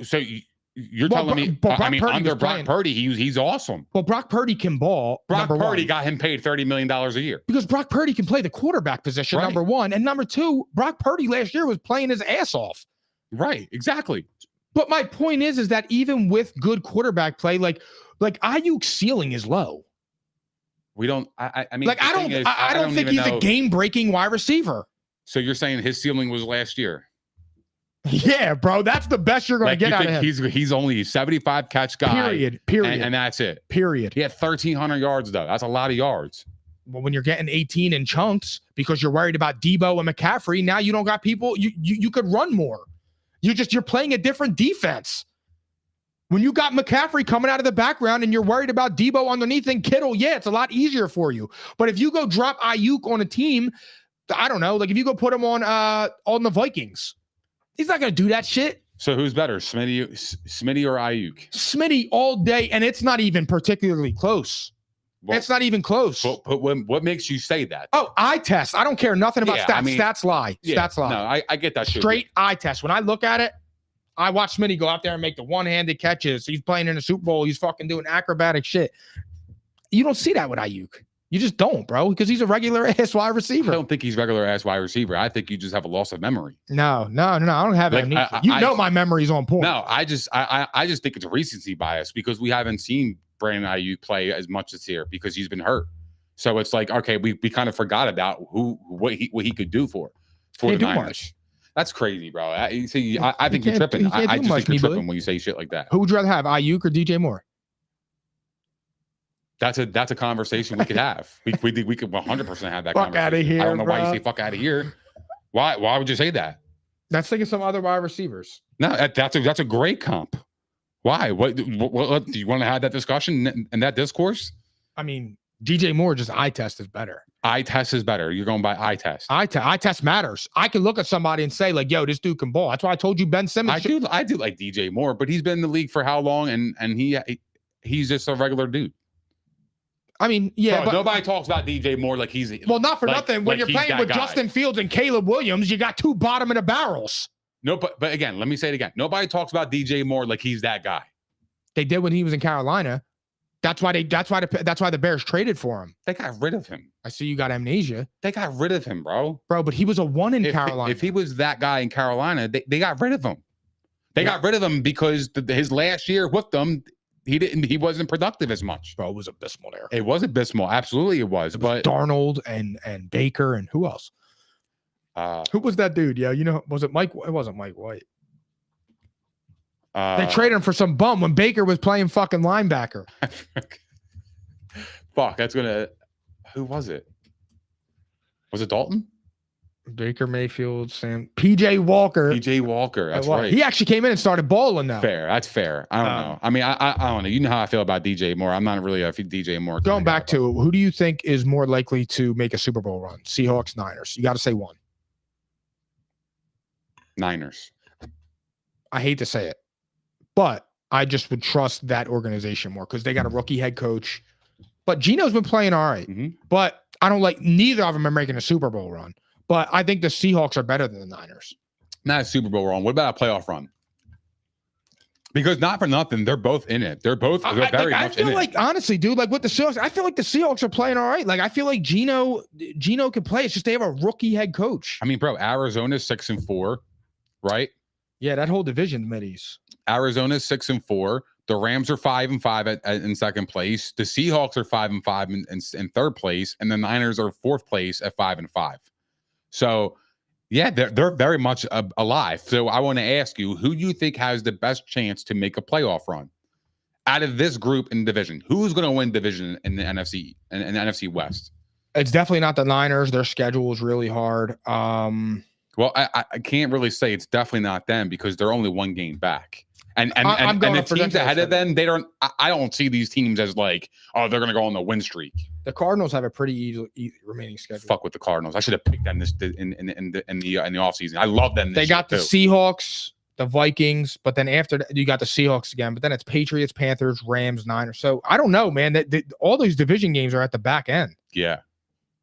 you're telling me, under Brock Purdy, he's awesome. Well, Brock Purdy can ball. Brock Purdy got him paid $30 million a year. Because Brock Purdy can play the quarterback position, right. Number one. And number two, Brock Purdy last year was playing his ass off. Right, exactly. But my point is that even with good quarterback play, like Ayuk's ceiling is low. We don't. I mean, like I don't think he's a game-breaking wide receiver. So you're saying his ceiling was last year? Yeah, bro, that's the best you're going to get out of him. He's only a 75 catch guy. Period. And that's it. Period. He had 1,300 yards though. That's a lot of yards. Well, when you're getting 18 in chunks because you're worried about Debo and McCaffrey, now you don't got people. You could run more. You're playing a different defense. When you got McCaffrey coming out of the background and you're worried about Debo underneath and Kittle, yeah, it's a lot easier for you. But if you go drop Ayuk on a team, I don't know, like if you go put him on the Vikings, he's not going to do that shit. So who's better, Smitty or Ayuk? Smitty all day, and it's not even particularly close. Well, it's not even close. But what makes you say that? Oh, eye test. I don't care nothing about stats. I mean, stats lie. Yeah, stats lie. No, I get that shit. Straight eye test. When I look at it, I watch Smitty go out there and make the one-handed catches. He's playing in the Super Bowl. He's fucking doing acrobatic shit. You don't see that with Ayuk. You just don't, bro, because he's a regular ass wide I receiver. don't think he's regular ass wide receiver. I think you just have a loss of memory. No. I don't have Like, amnesia. You know my memory's on point. No, I just think it's a recency bias because we haven't seen Brandon Ayuk play as much this year because he's been hurt. So it's like, okay, we kind of forgot about what he could do for the Niners. That's crazy, bro. I think you're tripping. I just think you're tripping when you say shit like that. Who would you rather have, Ayuk or DJ Moore? That's a conversation we could have. We could 100% have that fuck conversation. Out of here, I don't know bro. why you say fuck out of here. Why would you say that? That's thinking some other wide receivers. No, that's a great comp. Why? What do you want to have that discussion and that discourse? I mean, DJ Moore just eye test is better. Eye test is better. You're going by eye test. Eye test matters. I can look at somebody and say, like, yo, this dude can ball. That's why I told you Ben Simmons. I do like DJ Moore, but he's been in the league for how long? And he's just a regular dude. I mean, yeah, but nobody talks about DJ Moore like he's not for nothing. When you're playing with Justin Fields and Caleb Williams, you got two bottom of the barrels. No, but again, let me say it again. Nobody talks about DJ Moore like he's that guy. They did when he was in Carolina. That's why the Bears traded for him. They got rid of him. I see you got amnesia. They got rid of him, bro. But he was a 1 in Carolina. If he was that guy in Carolina, they got rid of him. They got rid of him because his last year with them, he wasn't productive as much. Bro, it was abysmal there. It was abysmal. Absolutely it was. But Darnold and Baker and who else? Who was that dude? Yeah, was it Mike? It wasn't Mike White. They traded him for some bum when Baker was playing fucking linebacker. Fuck, that's gonna. Who was it? Was it Dalton? Baker Mayfield, PJ Walker. PJ Walker. That's right. He actually came in and started balling now. Fair. That's fair. I don't know. I mean, I don't know. You know how I feel about DJ Moore. I'm not really a DJ Moore. Going back to who do you think is more likely to make a Super Bowl run? Seahawks, Niners. You got to say one. Niners. I hate to say it, but I just would trust that organization more because they got a rookie head coach. But Geno's been playing all right. Mm-hmm. But I don't like neither of them are making a Super Bowl run. But I think the Seahawks are better than the Niners. Not a Super Bowl run. What about a playoff run? Because not for nothing, they're both in it. They're very much in it. I feel like, honestly, dude, like with the Seahawks, I feel like the Seahawks are playing all right. Like, I feel like Geno can play. It's just they have a rookie head coach. I mean, bro, Arizona's 6-4, right? Yeah, that whole division middies. Arizona's 6-4. The Rams are 5-5 in second place. The Seahawks are 5-5 in third place, and the Niners are fourth place at 5-5. So, yeah, they're very much alive. So I want to ask you, who do you think has the best chance to make a playoff run out of this group in division? Who's going to win division in the NFC and the NFC West? It's definitely not the Niners. Their schedule is really hard. Well, I can't really say it's definitely not them because they're only one game back. And the teams ahead of them, I don't see these teams as like, oh, they're going to go on the win streak. The Cardinals have a pretty easy remaining schedule. Fuck with the Cardinals. I should have picked them in the offseason. I love them. They got the Seahawks, the Vikings, but then after that, you got the Seahawks again. But then it's Patriots, Panthers, Rams, Niners. So I don't know, man. All these division games are at the back end. Yeah.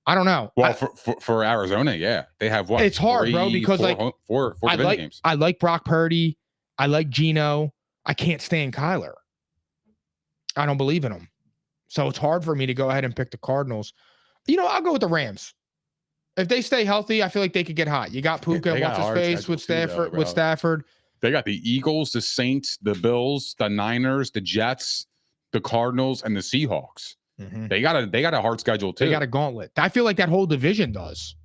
I don't know. Well, for Arizona, yeah, they have what? It's hard, bro, because four division games. I like Brock Purdy. I like Geno. I can't stand Kyler. I don't believe in him. So it's hard for me to go ahead and pick the Cardinals. I'll go with the Rams. If they stay healthy, I feel like they could get hot. You got Puka, what's his face with Stafford. They got the Eagles, the Saints, the Bills, the Niners, the Jets, the Cardinals, and the Seahawks. Mm-hmm. They got a hard schedule too. They got a gauntlet. I feel like that whole division does.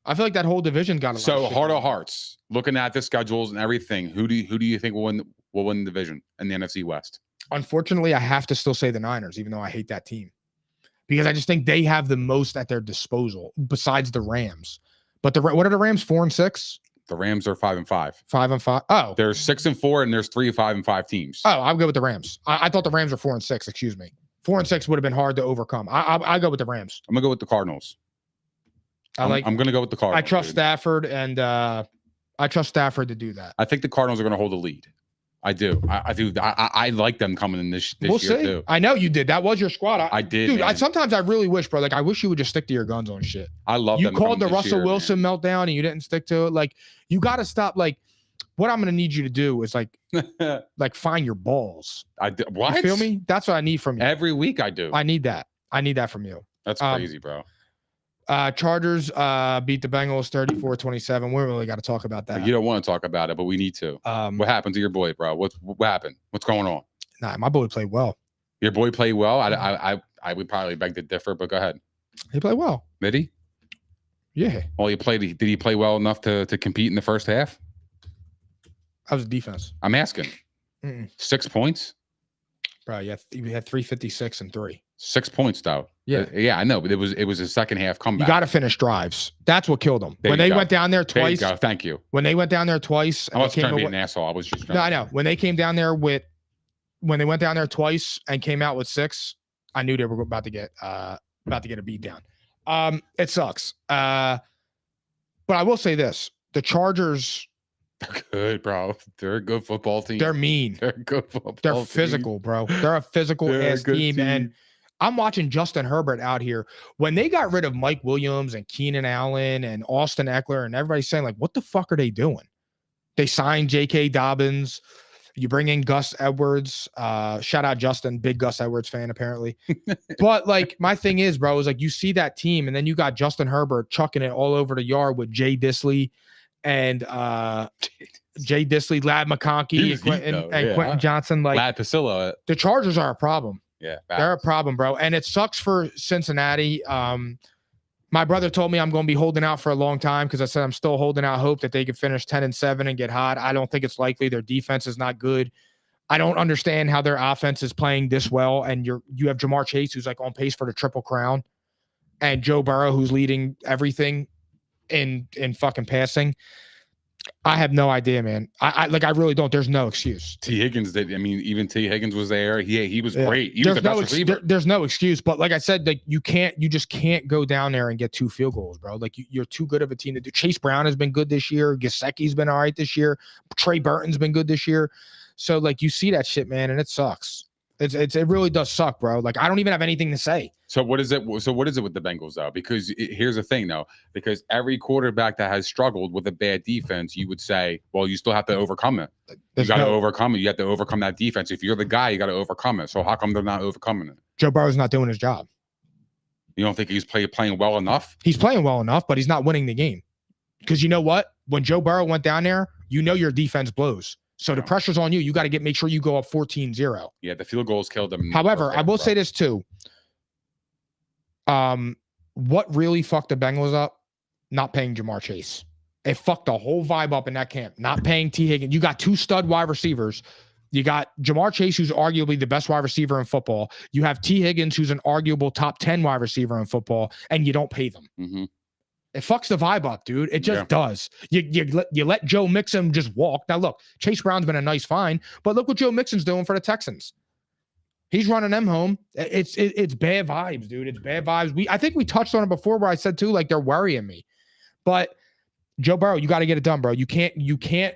I feel like that whole division got a lot. So heart of hearts, looking at the schedules and everything, who do you think will win the division in the NFC West? Unfortunately, I have to still say the Niners, even though I hate that team, because I just think they have the most at their disposal besides the Rams. But what are the Rams? 4-6. The Rams are 5-5. 5-5. Oh, there's 6-4, and there's 3 5-5 teams. Oh, I'll go with the Rams. I thought the Rams were 4-6. Excuse me. 4-6 would have been hard to overcome. I go with the Rams. I'm gonna go with the Cardinals. I'm gonna go with the Cardinals. I trust Stafford, and I trust Stafford to do that. I think the Cardinals are gonna hold the lead. I do. I do. I like them coming in this year too. I know you did. That was your squad. I did. Dude, sometimes I really wish, bro. Like, I wish you would just stick to your guns on shit. I love them. You called the Russell Wilson meltdown and you didn't stick to it. Like, you got to stop. Like, what I'm gonna need you to do is like find your balls. What? You feel me? That's what I need from you. Every week I do. I need that. I need that from you. That's crazy, bro. Chargers beat the Bengals 34-27. We don't really got to talk about that. You don't want to talk about it, but we need to. What happened to your boy, bro? What happened? What's going on? Nah, my boy played well. Your boy played well. I would probably beg to differ, but go ahead. He played well. Did he? Yeah. Well, did he play well enough to compete in the first half? That was defense. I'm asking. 6 points? Bro, yeah, he had 356 and 3. 6 points though. Yeah, I know, but it was a second half comeback. You got to finish drives. That's what killed them. When they went down there twice. There you go. Thank you. When they went down there twice. I was trying to be an asshole. I was just trying. No, I know. When they came down there when they went down there twice and came out with 6, I knew they were about to get a beat down. It sucks. But I will say this: the Chargers. They're good, bro. They're a good football team. They're mean. They're a good football team. They're physical, bro. They're a physical ass team. And I'm watching Justin Herbert out here. When they got rid of Mike Williams and Keenan Allen and Austin Eckler and everybody's saying, like, what the fuck are they doing? They signed J.K. Dobbins. You bring in Gus Edwards. Shout out Justin, big Gus Edwards fan, apparently. But, like, my thing is, bro, is like you see that team and then you got Justin Herbert chucking it all over the yard with Jay Disley and Jay Disley, Lad McConkey, and Quentin Johnson. Like Lad Pasilla. The Chargers are a problem. Yeah, they're a problem, bro. And it sucks for Cincinnati. My brother told me I'm going to be holding out for a long time because I said I'm still holding out hope that they could finish 10-7 and get hot. I don't think it's likely. Their defense is not good. I don't understand how their offense is playing this well. And you have Jamar Chase, who's like on pace for the Triple Crown, and Joe Burrow, who's leading everything in fucking passing. I have no idea, man. I really don't. There's no excuse. T. Higgins did. I mean, even T. Higgins was there. He was great. He was the best receiver. There's no excuse. But like I said, like you just can't go down there and get 2 field goals, bro. Like you're too good of a team to do. Chase Brown has been good this year. Gesicki's been all right this year. Trey Burton's been good this year. So like you see that shit, man, and it sucks. It really does suck, bro. Like I don't even have anything to say. So what is it? So what is it with the Bengals though? Because here's the thing though. Because every quarterback that has struggled with a bad defense, you would say, well, you still have to overcome it. You got to overcome it. You have to overcome that defense. If you're the guy, you got to overcome it. So how come they're not overcoming it? Joe Burrow's not doing his job. You don't think he's playing well enough? He's playing well enough, but he's not winning the game. Because you know what? When Joe Burrow went down there, you know your defense blows. So the pressure's on you. You got to make sure you go up 14-0. Yeah, the field goals killed them. However, I will say this too. What really fucked the Bengals up? Not paying Jamar Chase. It fucked the whole vibe up in that camp. Not paying T. Higgins. You got 2 stud wide receivers. You got Jamar Chase, who's arguably the best wide receiver in football. You have T. Higgins, who's an arguable top 10 wide receiver in football, and you don't pay them. Mm-hmm. It fucks the vibe up, dude. It just does. You let Joe Mixon just walk. Now, look, Chase Brown's been a nice find, but look what Joe Mixon's doing for the Texans. He's running them home. It's bad vibes, dude. It's bad vibes. I think we touched on it before where I said, too, like, they're worrying me. But, Joe Burrow, you got to get it done, bro. You can't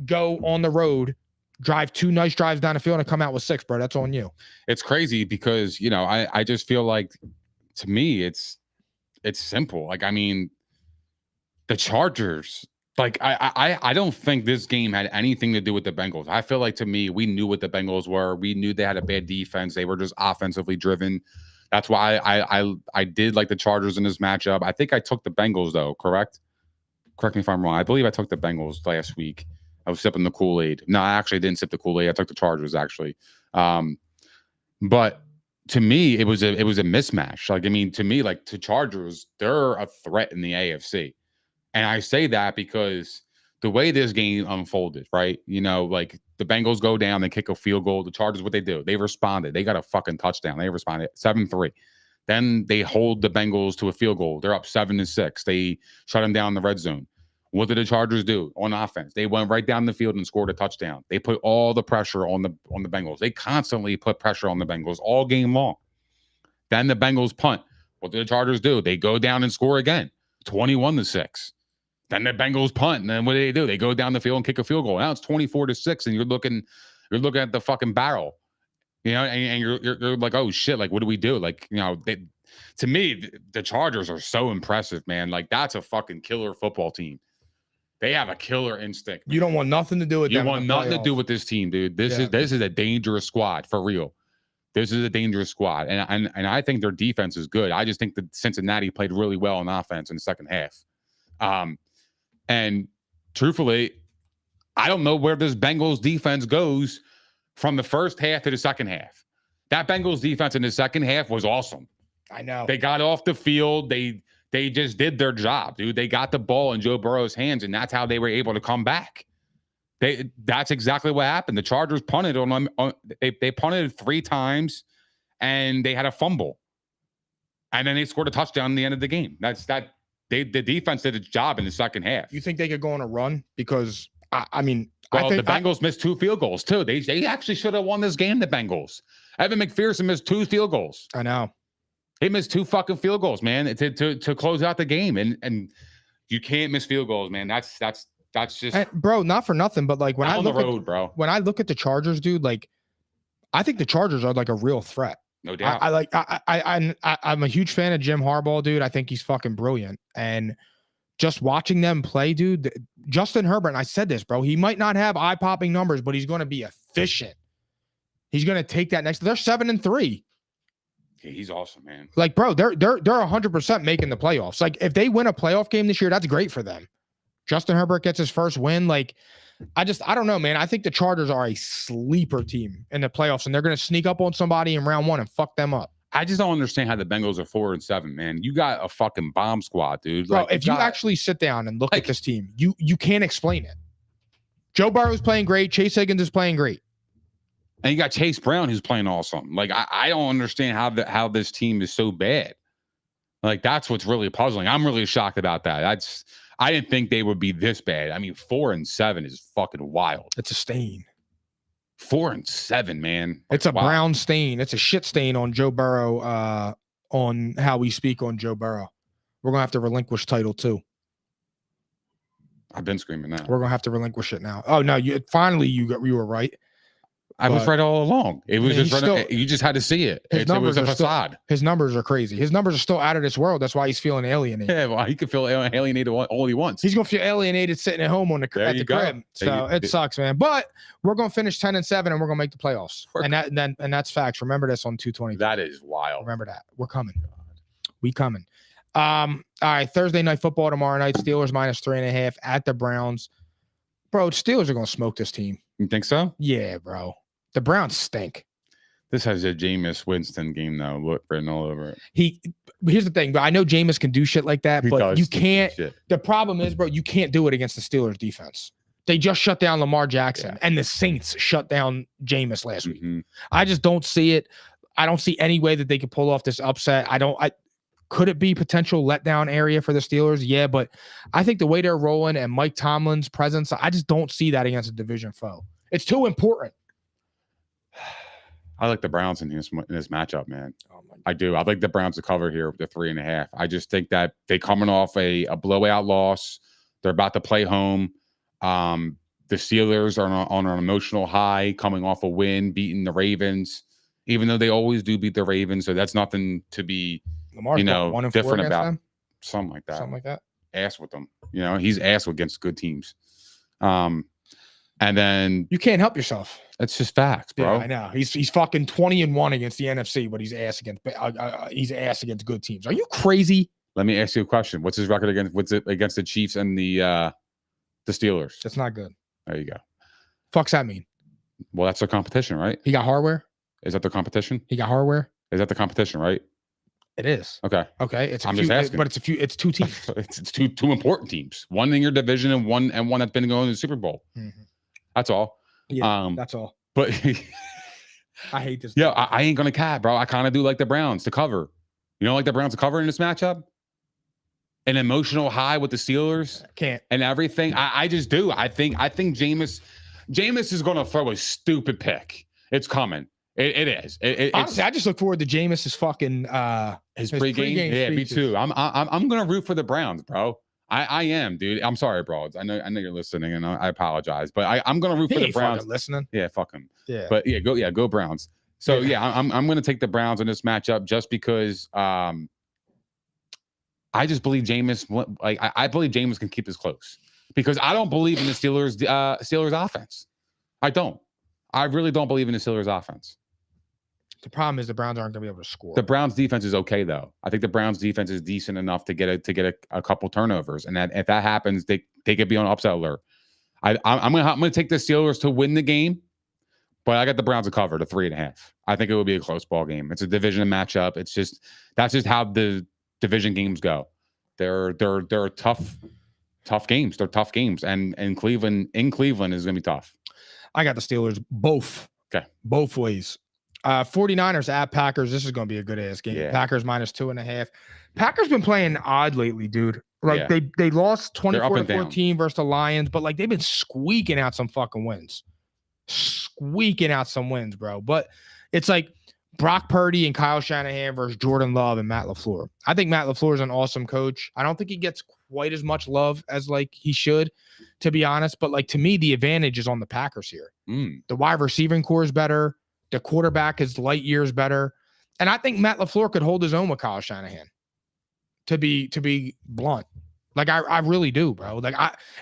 go on the road, drive 2 nice drives down the field and come out with 6, bro. That's on you. It's crazy because, I just feel like, to me, it's simple. Like, I mean, the Chargers, like, I don't think this game had anything to do with the Bengals. I feel like, to me, we knew what the Bengals were. We knew they had a bad defense. They were just offensively driven. That's why I did like the Chargers in this matchup. I think I took the Bengals, though, correct? Correct me if I'm wrong. I believe I took the Bengals last week. I was sipping the Kool-Aid. No, I actually didn't sip the Kool-Aid. I took the Chargers, actually. But to me, it was a mismatch. Like, I mean, to me, like, to Chargers, they're a threat in the AFC. And I say that because the way this game unfolded, right? Like the Bengals go down, they kick a field goal. The Chargers, what they do? They responded. They got a fucking touchdown. They responded 7-3. Then they hold the Bengals to a field goal. They're up 7-6. They shut them down in the red zone. What did the Chargers do on offense? They went right down the field and scored a touchdown. They put all the pressure on the Bengals. They constantly put pressure on the Bengals all game long. Then the Bengals punt. What did the Chargers do? They go down and score again, 21-6. Then the Bengals punt, and then what do? They go down the field and kick a field goal. Now it's 24-6, and you're looking at the fucking barrel, and you're like, oh shit, like what do we do? Like, to me, the Chargers are so impressive, man. Like that's a fucking killer football team. They have a killer instinct. You don't want nothing to do with them. You want nothing to do with this team, dude. This is a dangerous squad for real. This is a dangerous squad, and I think their defense is good. I just think that Cincinnati played really well on offense in the second half. And truthfully, I don't know where this Bengals defense goes from the first half to the second half. That Bengals defense in the second half was awesome. I know. They got off the field. They just did their job, dude. They got the ball in Joe Burrow's hands, and that's how they were able to come back. That's exactly what happened. The Chargers punted on them. They punted 3 times, and they had a fumble, and then they scored a touchdown in the end of the game. The defense did its job in the second half. You think they could go on a run? Because I mean, well, the Bengals missed 2 field goals too. They actually should have won this game. The Bengals. Evan McPherson missed 2 field goals. I know. He missed 2 fucking field goals, man, to close out the game, and you can't miss field goals, man. That's just, and bro, not for nothing, but like when I look when I look at the Chargers, dude, like I think the Chargers are like a real threat. No doubt. I'm a huge fan of Jim Harbaugh, dude. I think he's fucking brilliant. And just watching them play, dude, Justin Herbert, and I said this, bro, he might not have eye-popping numbers, but he's going to be efficient. He's going to take that next. They're 7-3. Yeah, he's awesome, man. Like, bro, they're 100% making the playoffs. Like, if they win a playoff game this year, that's great for them. Justin Herbert gets his first win. Like, I don't know, man. I think the Chargers are a sleeper team in the playoffs, and they're going to sneak up on somebody in round 1 and fuck them up. I just don't understand how the Bengals are 4-7, man. You got a fucking bomb squad, dude. Bro, if you actually sit down and look at this team, you can't explain it. Joe Burrow's playing great. Chase Higgins is playing great. And you got Chase Brown who's playing awesome. Like, I don't understand how this team is so bad. Like, that's what's really puzzling. I'm really shocked about that. I didn't think they would be this bad. I mean, 4-7 is fucking wild. It's a stain. 4-7, man. It's a brown stain. It's a shit stain on Joe Burrow, on how we speak on Joe Burrow. We're going to have to relinquish title 2. I've been screaming that. We're going to have to relinquish it now. Oh, no, you were right. I was right all along. It was you just had to see it. It was a facade. His numbers are crazy. His numbers are still out of this world. That's why he's feeling alienated. Yeah, well, he could feel alienated all he wants. He's gonna feel alienated sitting at home at the crib. So it sucks, man. But we're gonna finish 10-7, and we're gonna make the playoffs. And that's facts. Remember this on 220. That is wild. Remember that. We're coming. We coming. All right. Thursday night football tomorrow night. Steelers -3.5 at the Browns. Bro, Steelers are gonna smoke this team. You think so? Yeah, bro. The Browns stink. This has a Jameis Winston game though, written all over it. Here's the thing, but I know Jameis can do shit like that, but you can't. The problem is, bro, you can't do it against the Steelers defense. They just shut down Lamar Jackson, and the Saints shut down Jameis last week. I just don't see it. I don't see any way that they could pull off this upset. Could it be potential letdown area for the Steelers? Yeah, but I think the way they're rolling and Mike Tomlin's presence, I just don't see that against a division foe. It's too important. I like the Browns in this matchup, man. Oh my God. I do. I like the Browns to cover here with the 3.5. I just think that they coming off a blowout loss. They're about to play home. The Steelers are on an emotional high, coming off a win, beating the Ravens, even though they always do beat the Ravens. So that's nothing to be, Lamar's different about. Them? Something like that. Something like that. Ass with them. He's ass against good teams. And then you can't help yourself. It's just facts, bro. Yeah, I know. He's fucking 20-1 against the NFC, but he's ass against good teams. Are you crazy? Let me ask you a question. What's his record against the Chiefs and the Steelers? That's not good. There you go. Fuck's that mean? Well, that's their competition, right? He got hardware. Is that the competition? He got hardware. Is that the competition, right? It is. Okay. I'm just asking. But it's 2 teams. it's two important teams. One in your division and one that's been going to the Super Bowl. Mm-hmm. That's all. Yeah, that's all. But I hate this. Yeah, I ain't gonna cap, bro. I kind of do like the Browns to cover. You don't like the Browns to cover in this matchup? An emotional high with the Steelers and everything. I just do. I think Jameis is gonna throw a stupid pick. It's coming. It is. Honestly, I just look forward to Jameis's fucking his pregame. Yeah, me too. I'm gonna root for the Browns, bro. I am, dude. I'm sorry, bro. I know you're listening, and I apologize, but I'm gonna root for the Browns. Listening? Yeah, fuck him. Yeah, but go Browns. So yeah, I'm gonna take the Browns in this matchup just because I just believe Jameis. I believe Jameis can keep this close because I don't believe in the Steelers offense. I don't. I really don't believe in the Steelers offense. The problem is the Browns aren't going to be able to score. The Browns defense is okay though. I think the Browns defense is decent enough to get a couple turnovers, and that if that happens, they could be on upset alert. I'm gonna take the Steelers to win the game, but I got the Browns to cover to 3.5. I think it will be a close ball game. It's a division matchup. That's just how the division games go. They're tough games. They're tough games, and Cleveland is gonna be tough. I got the Steelers both. Okay, both ways. 49ers at Packers. This is going to be a good ass game. Yeah. Packers -2.5. Packers been playing odd lately, dude. Like Yeah. they lost 24-14 versus the Lions, but like they've been squeaking out some fucking wins. Squeaking out some wins, bro. But it's like Brock Purdy and Kyle Shanahan versus Jordan Love and Matt LaFleur. I think Matt LaFleur is an awesome coach. I don't think he gets quite as much love as like he should, to be honest. But like to me, the advantage is on the Packers here. The wide receiving core is better. The quarterback is light years better. And I think Matt LaFleur could hold his own with Kyle Shanahan. To be blunt. Like I really do, bro. Like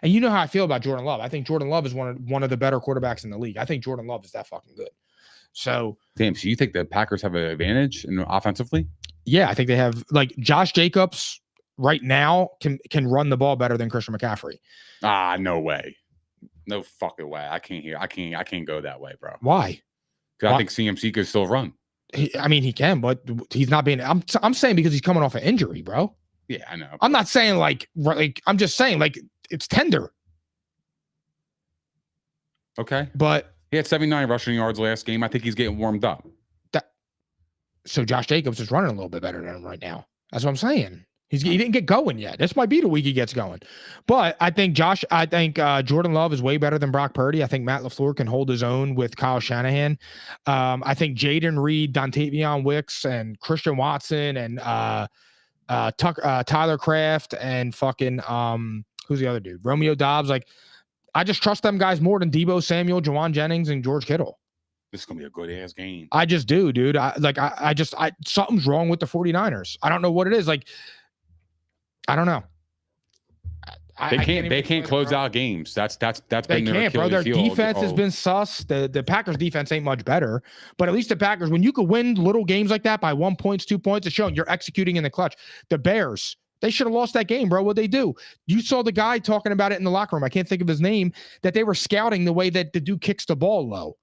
and you know how I feel about Jordan Love. I think Jordan Love is one of the better quarterbacks in the league. I think Jordan Love is that fucking good. So damn, so you think the Packers have an advantage offensively? Yeah, I think they have. Like Josh Jacobs right now can run the ball better than Christian McCaffrey. No way. No fucking way. I can't go that way, bro. Why? Because I think CMC could still run. He can, but he's not being. I'm saying because he's coming off an injury, bro. Yeah, I know. I'm not saying like I'm just saying like it's tender. Okay, but he had 79 rushing yards last game. I think he's getting warmed up. So Josh Jacobs is running a little bit better than him right now. That's what I'm saying. He didn't get going yet. This might be the week he gets going. But I think Jordan Love is way better than Brock Purdy. I think Matt LaFleur can hold his own with Kyle Shanahan. I think Jaden Reed, Dontavion Wicks, and Christian Watson, and Tyler Kraft, and fucking who's the other dude? Romeo Dobbs. Like, I just trust them guys more than Deebo Samuel, Jawan Jennings, and George Kittle. This is gonna be a good ass game. I just do, dude. Something's wrong with the 49ers. I don't know what it is. Like, I don't know. They can't close out games. That's they can't, bro. Their defense has been sus. The Packers defense ain't much better, but at least the Packers, when you could win little games like that by 1 point, 2 points, it's showing you're executing in the clutch. The Bears, they should have lost that game, bro. What'd they do? You saw the guy talking about it in the locker room. I can't think of his name. That they were scouting the way that the dude kicks the ball low.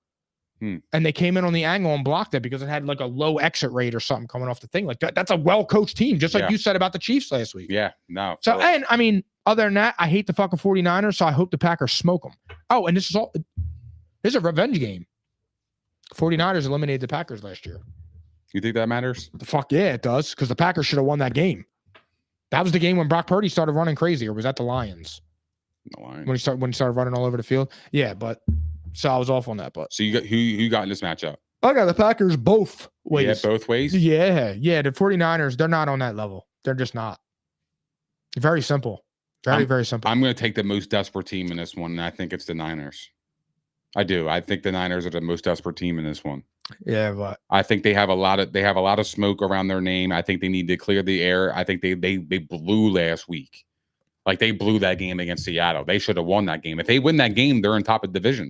And they came in on the angle and blocked it because it had like a low exit rate or something coming off the thing. Like that's a well-coached team, just like you said about the Chiefs last week. Yeah, no. So, and I mean, other than that, I hate the fucking 49ers, so I hope the Packers smoke them. Oh, and this is a revenge game. 49ers eliminated the Packers last year. You think that matters? The fuck yeah, it does, because the Packers should have won that game. That was the game when Brock Purdy started running crazy, or was that the Lions? The Lions. When he started running all over the field? Yeah, but... So I was off on that, but so you got who you got in this matchup? I got the Packers both ways. Yeah, both ways. Yeah. The 49ers, they're not on that level. They're just not. Very simple. Very simple. I'm going to take the most desperate team in this one, and I think it's the Niners. I do. I think the Niners are the most desperate team in this one. Yeah, but I think they have a lot of smoke around their name. I think they need to clear the air. I think they blew last week. Like they blew that game against Seattle. They should have won that game. If they win that game, they're in top of the division.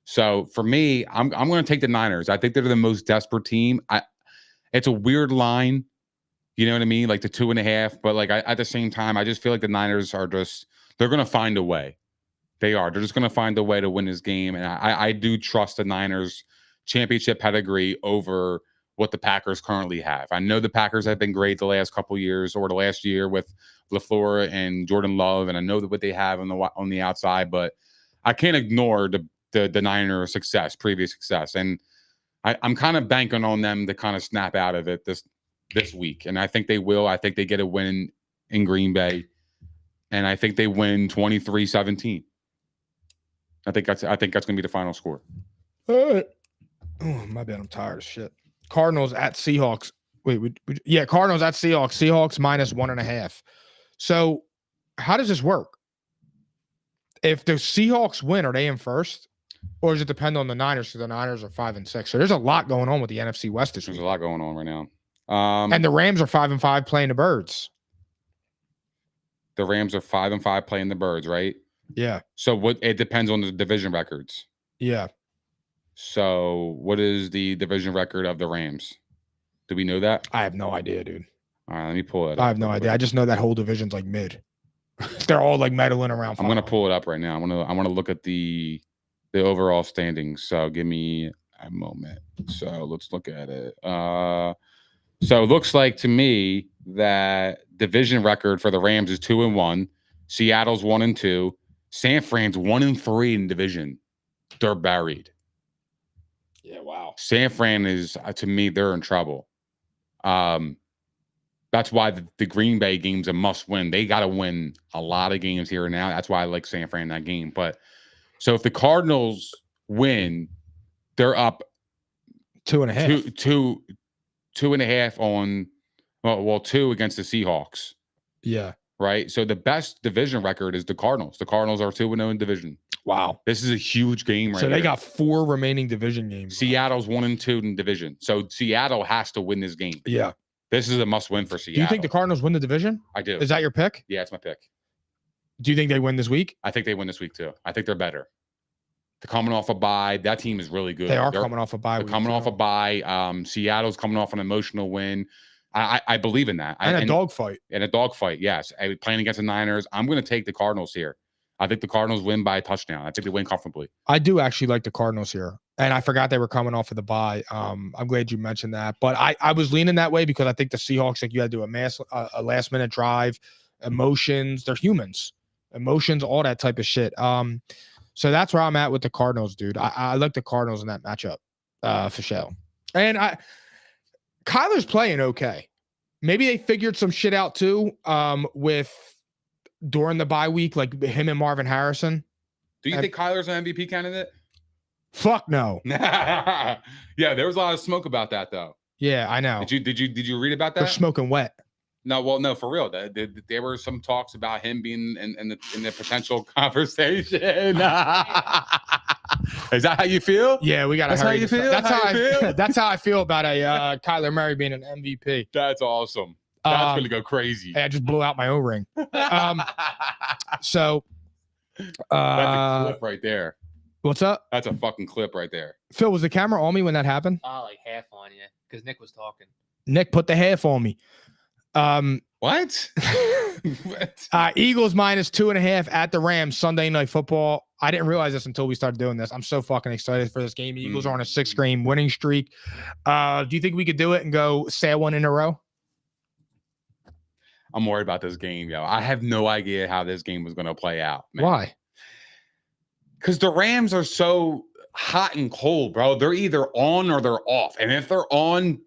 So for me, I'm going to take the Niners. I think they're the most desperate team. It's a weird line, you know what I mean? Like the 2.5, but like at the same time, I just feel like the Niners they're going to find a way. They're just going to find a way to win this game. And I do trust the Niners championship pedigree over what the Packers currently have. I know the Packers have been great the last couple years or the last year with LaFleur and Jordan Love. And I know that what they have on the outside, but I can't ignore the Niner previous success, and I'm kind of banking on them to kind of snap out of it this week, and I think they will. I think they get a win in Green Bay, and I think they win 23-17. I think that's going to be the final score. All right. Oh, my bad. I'm tired as shit. Cardinals at Seahawks. Cardinals at Seahawks. Seahawks -1.5. So, how does this work? If the Seahawks win, are they in first? Or does it depend on the Niners? Because the Niners are 5-6. So there's a lot going on with the NFC West this week. There's a lot going on right now. And the Rams are 5-5 playing the Birds. The Rams are 5-5 playing the Birds, right? Yeah. So it depends on the division records. Yeah. So, what is the division record of the Rams? Do we know that? I have no idea, dude. All right, let me pull it up. I have no idea. I just know that whole division's like mid. They're all like meddling around. I'm gonna pull it up right now. I want to look at the overall standings. So give me a moment. So let's look at it. So it looks like to me that division record for the Rams is 2-1. Seattle's 1-2. San Fran's 1-3 in division. They're buried. Yeah, wow. San Fran is to me, they're in trouble. That's why the Green Bay game's a must win. They got to win a lot of games here and now. That's why I like San Fran in that game. But so if the Cardinals win, they're up 2.5. 2.5 on well 2 against the Seahawks. Yeah. Right. So the best division record is the Cardinals. The Cardinals are 2-0 in division. Wow. This is a huge game right So they here. got 4 remaining division games. Seattle's 1-2 in division. So Seattle has to win this game. Yeah. This is a must win for Seattle. Do you think the Cardinals win the division? I do. Is that your pick? Yeah, it's my pick. Do you think they win this week? I think they win this week too. I think they're better. They're coming off a bye. That team is really good. They're coming off a bye. They're coming off a bye. Seattle's coming off an emotional win. I believe in that. And a dogfight. And a dogfight, yes. Playing against the Niners. I'm going to take the Cardinals here. I think the Cardinals win by a touchdown. I think they win comfortably. I do actually like the Cardinals here. And I forgot they were coming off of the bye. I'm glad you mentioned that. But I was leaning that way because I think the Seahawks, like you had to do a last minute drive, emotions. They're humans. Emotions, all that type of shit. So that's where I'm at with the Cardinals, dude. I like the Cardinals in that matchup for sure. And Kyler's playing okay. Maybe they figured some shit out too with during the bye week, like him and Marvin Harrison. Do you think Kyler's an MVP candidate? Fuck no. Yeah, there was a lot of smoke about that though. Yeah, I know. Did you read about that? They're smoking wet. No, for real. There were some talks about him being in the potential conversation. Is that how you feel? Yeah, we got to. That's how you feel. That's how I feel about a Kyler Murray being an MVP. That's awesome. That's going to go crazy. Hey, I just blew out my O-ring. So that's a clip right there. What's up? That's a fucking clip right there. Phil, was the camera on me when that happened? Like half on you because Nick was talking. Nick put the half on me. What? Eagles minus 2.5 at the Rams Sunday Night Football. I didn't realize this until we started doing this. I'm so fucking excited for this game. Eagles are on a 6-game winning streak. Do you think we could do it and go sail one in a row? I'm worried about this game, yo. I have no idea how this game was going to play out, man. Why? Because the Rams are so hot and cold, bro. They're either on or they're off. And if they're on,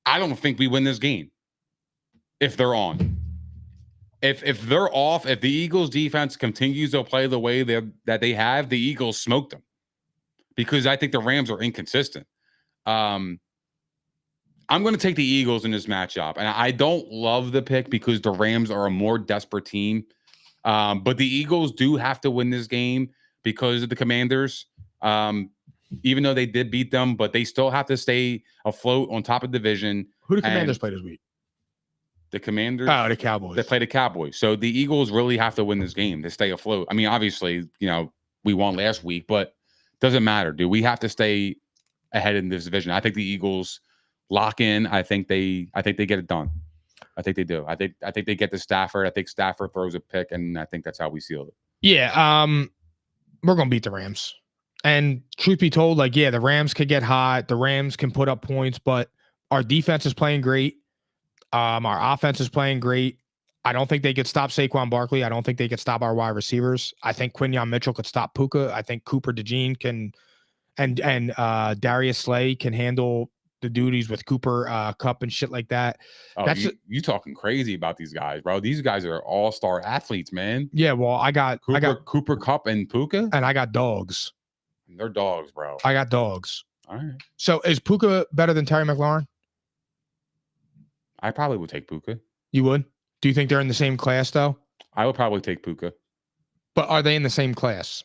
I don't think we win this game. If they're on. If they're off, if the Eagles defense continues to play the way that they have, the Eagles smoke them. Because I think the Rams are inconsistent. I'm going to take the Eagles in this matchup. And I don't love the pick because the Rams are a more desperate team. But the Eagles do have to win this game because of the Commanders. Even though they did beat them, but they still have to stay afloat on top of the division. Who do the Commanders play this week? The Commanders. Oh, the Cowboys. They play the Cowboys. So the Eagles really have to win this game to stay afloat. I mean, obviously, we won last week, but doesn't matter, dude. We have to stay ahead in this division. I think the Eagles lock in. I think they get it done. I think they do. I think they get to Stafford. I think Stafford throws a pick, and I think that's how we seal it. Yeah, we're gonna beat the Rams. And truth be told, the Rams could get hot. The Rams can put up points, but our defense is playing great. Our offense is playing great. I don't think they could stop Saquon Barkley. I don't think they could stop our wide receivers. I think Quinyon Mitchell could stop Puka. I think Cooper DeJean can, and Darius Slay can handle the duties with Cooper Cup and shit like that. Oh, you talking crazy about these guys, bro? These guys are all-star athletes, man. Yeah, well, I got Cooper Cup and Puka, and I got dogs. They're dogs, bro. I got dogs. All right. So is Puka better than Terry McLaurin? I probably would take Puka. You would? Do you think they're in the same class though? I would probably take Puka. But are they in the same class?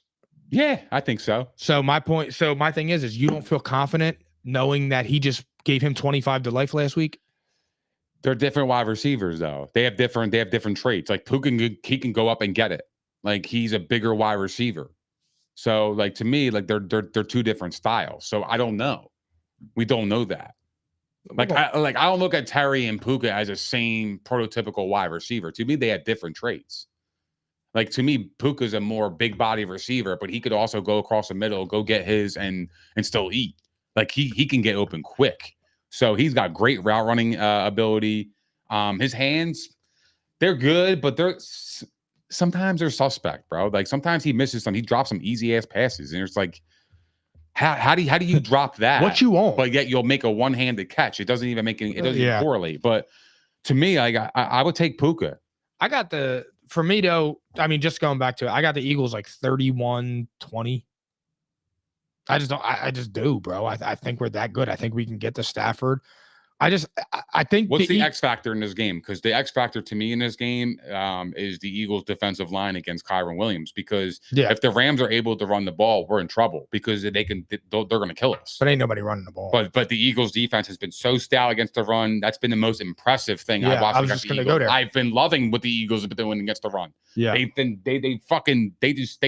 Yeah, I think so. So my thing is you don't feel confident knowing that he just gave him 25 to life last week? They're different wide receivers though. They have different traits. Like Puka, he can go up and get it. Like he's a bigger wide receiver. So like to me, like they're two different styles. So I don't know. We don't know that. Like I don't look at Terry and Puka as the same prototypical wide receiver. To me, they have different traits. Like to me, Puka's a more big body receiver, but he could also go across the middle, go get his and still eat. Like he can get open quick. So he's got great route running ability. His hands, they're good, but sometimes they're suspect, bro. Like sometimes he misses some. He drops some easy ass passes, and it's like, how do you drop that? What you want? But yet you'll make a one-handed catch. It doesn't even make any. It doesn't even correlate. But to me, I would take Puka. For me though, I mean, just going back to it, I got the Eagles like 31-20. I just do, bro. I think we're that good. I think we can get to Stafford. I think what's the X factor in this game? Because the X factor to me in this game is the Eagles' defensive line against Kyron Williams. Because if the Rams are able to run the ball, we're in trouble because they're going to kill us. But ain't nobody running the ball. But the Eagles' defense has been so stout against the run. That's been the most impressive thing I've watched. I was just going to go there. I've been loving what the Eagles have been doing against the run. Yeah, they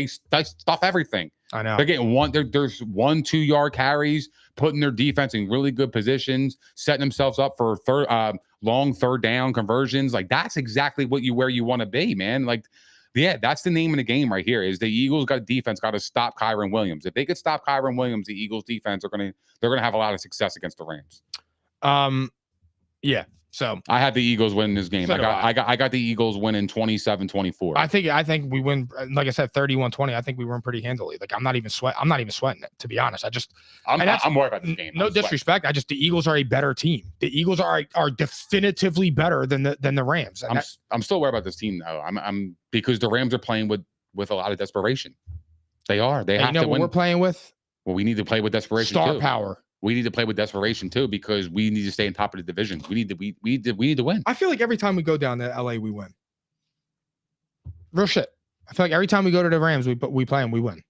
stuff everything. I know. They're getting there's 1-2 yard carries, putting their defense in really good positions, setting themselves up for long third down conversions. Like that's exactly where you want to be, man. Like, yeah, that's the name of the game right here. Is the Eagles got to stop Kyron Williams. If they could stop Kyron Williams, the Eagles defense they're gonna have a lot of success against the Rams. Yeah. So I had the Eagles winning this game. I got the Eagles winning 27-24. I think we win. Like I said, 31-20. I think we win pretty handily. Like I'm not even sweating it, to be honest. I'm worried about this game. No disrespect. The Eagles are a better team. The Eagles are definitively better than the Rams. I'm still worried about this team though. I'm because the Rams are playing with a lot of desperation. They are. They have to win. What we're playing with? Well, we need to play with desperation. Star power. We need to play with desperation too because we need to stay on top of the division. We need to win. I feel like every time we go down to LA, we win. Real shit. I feel like every time we go to the Rams, we play them, we win.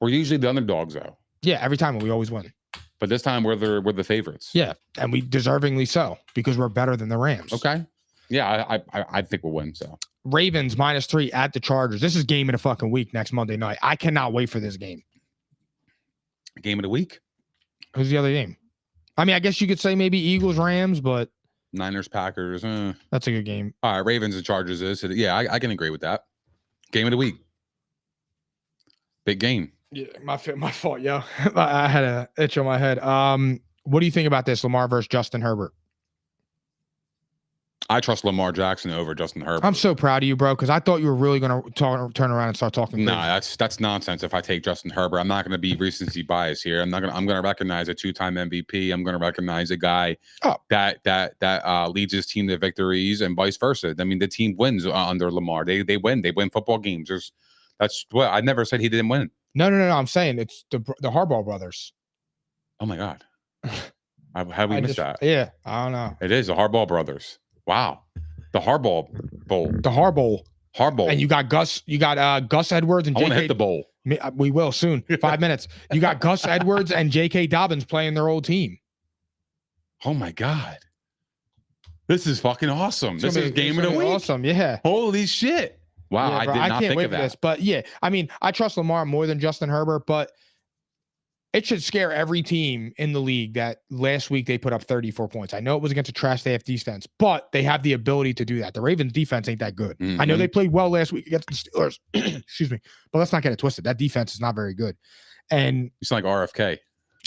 We're usually the underdogs though. Yeah, every time we always win. But this time we're the favorites. Yeah, and we deservingly so because we're better than the Rams. Okay. Yeah, I think we'll win. So Ravens -3 at the Chargers. This is game of the fucking week next Monday night. I cannot wait for this game. Game of the week. Who's the other game? I mean, I guess you could say maybe Eagles, Rams, but Niners, Packers. That's a good game. All right, Ravens and Chargers is. Yeah, I can agree with that. Game of the week. Big game. Yeah, my fault, yo. I had a itch on my head. What do you think about this, Lamar versus Justin Herbert? I trust Lamar Jackson over Justin Herbert. I'm so proud of you, bro, because I thought you were really going to turn around and start talking. Nah, that's nonsense. If I take Justin Herbert, I'm not going to be recency bias here. I'm going to recognize a 2-time MVP. I'm going to recognize a guy that leads his team to victories and vice versa. I mean, the team wins under Lamar. They win. They win football games. That's what I never said he didn't win. No. I'm saying it's the Harbaugh brothers. Oh my God, how we missed that? Yeah, I don't know. It is the Harbaugh brothers. Wow. The Harbaugh Bowl. The Harbaugh. And you got Gus Edwards and I want to hit the bowl. We will soon. 5 minutes. You got Gus Edwards and J.K. Dobbins playing their old team. Oh my God. This is fucking awesome. This is game of the week. Awesome. Yeah. Holy shit. Wow. Yeah, I did not think of that. This, but yeah, I mean, I trust Lamar more than Justin Herbert, but it should scare every team in the league that last week they put up 34 points. I know it was against a trash AF defense, but they have the ability to do that. The Ravens defense ain't that good. I know they played well last week against the Steelers. Excuse me. But let's not get it twisted. That defense is not very good. And you sound like RFK.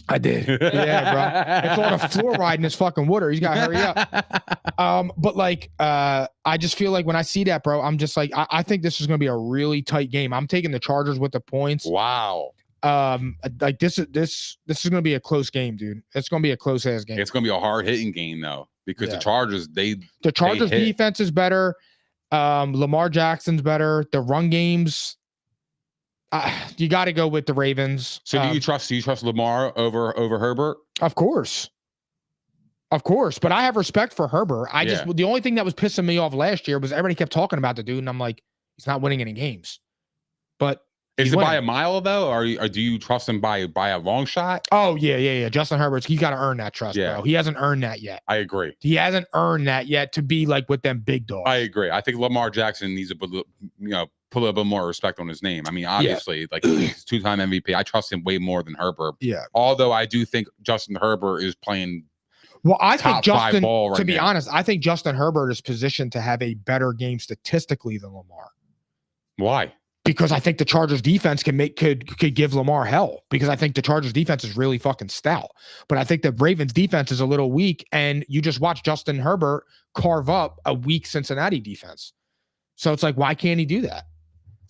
I did. Yeah, bro. It's on a floor riding his fucking water. He's got to hurry up. But like, I just feel like when I see that, bro, I'm just like, I think this is going to be a really tight game. I'm taking the Chargers with the points. Wow. Like this is going to be a close game, dude. It's going to be a close ass game. It's going to be a hard hitting game though, because the Chargers defense is better. Lamar Jackson's better. The run games, you got to go with the Ravens. So do you trust Lamar over Herbert? Of course. But I have respect for Herbert. The only thing that was pissing me off last year was everybody kept talking about the dude, and I'm like, he's not winning any games. But is it by a mile though, or do you trust him by a long shot? Oh yeah. Justin Herbert's he's got to earn that trust, bro. He hasn't earned that yet. I agree. He hasn't earned that yet to be like with them big dogs. I agree. I think Lamar Jackson needs to put a little bit more respect on his name. I mean, obviously, like he's 2-time MVP. I trust him way more than Herbert. Yeah. Although I do think Justin Herbert is playing. Well, I think Justin, ball right to be now. honest, I think Justin Herbert is positioned to have a better game statistically than Lamar. Why? Because I think the Chargers defense could give Lamar hell, because I think the Chargers defense is really fucking stout. But I think the Ravens defense is a little weak, and you just watch Justin Herbert carve up a weak Cincinnati defense. So it's like, why can't he do that?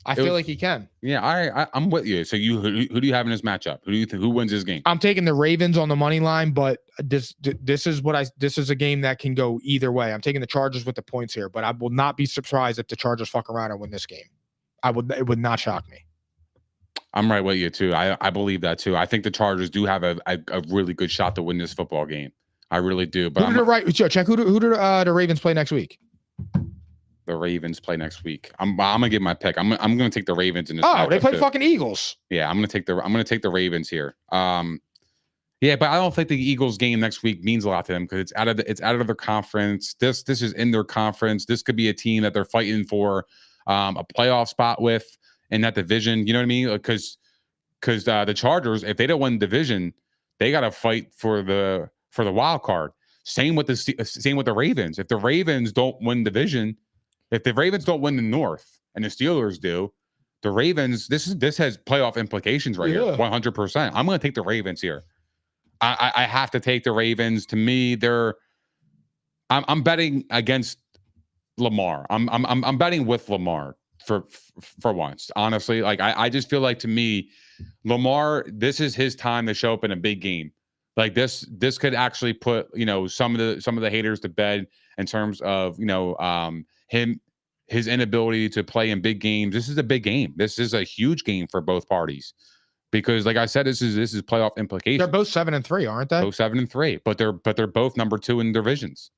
I feel like he can. Yeah, I'm with you. So who do you have in this matchup? Who do you think who wins this game? I'm taking the Ravens on the money line, but this is a game that can go either way. I'm taking the Chargers with the points here, but I will not be surprised if the Chargers fuck around and win this game. It would not shock me. I'm right with you too. I believe that too. I think the Chargers do have a really good shot to win this football game. I really do. But check who do the Ravens play next week? The Ravens play next week. I'm gonna give my pick. I'm gonna take the Ravens in this. Oh, they play fucking Eagles. Yeah, I'm gonna take the Ravens here. Yeah, but I don't think the Eagles game next week means a lot to them because it's out of their conference. This is in their conference. This could be a team that they're fighting for a playoff spot with in that division. You know what I mean? Because the Chargers, if they don't win the division, they got to fight for the wild card. Same with the Ravens. If the Ravens don't win division, if the Ravens don't win the North and the Steelers do, the Ravens, this has playoff implications right here, 100%. I'm going to take the Ravens here. I have to take the Ravens. To me, I'm betting against Lamar. I'm betting with Lamar for once. Honestly, like I just feel like, to me, Lamar, this is his time to show up in a big game. Like this could actually put, some of the haters to bed in terms of, his inability to play in big games. This is a big game. This is a huge game for both parties. Because, like I said, this is playoff implications. They're both 7-3, aren't they? Both 7-3, but they're both number 2 in divisions.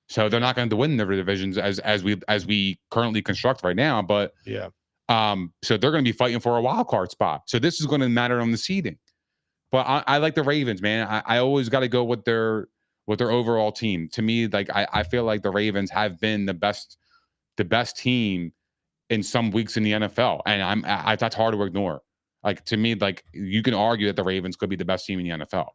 So they're not going to win their divisions as we currently construct right now. But yeah, so they're going to be fighting for a wild card spot. So this is going to matter on the seeding. But I like the Ravens, man. I always got to go with their overall team. To me, like I feel like the Ravens have been the best team in some weeks in the NFL, and that's hard to ignore. Like, to me, like, you can argue that the Ravens could be the best team in the NFL.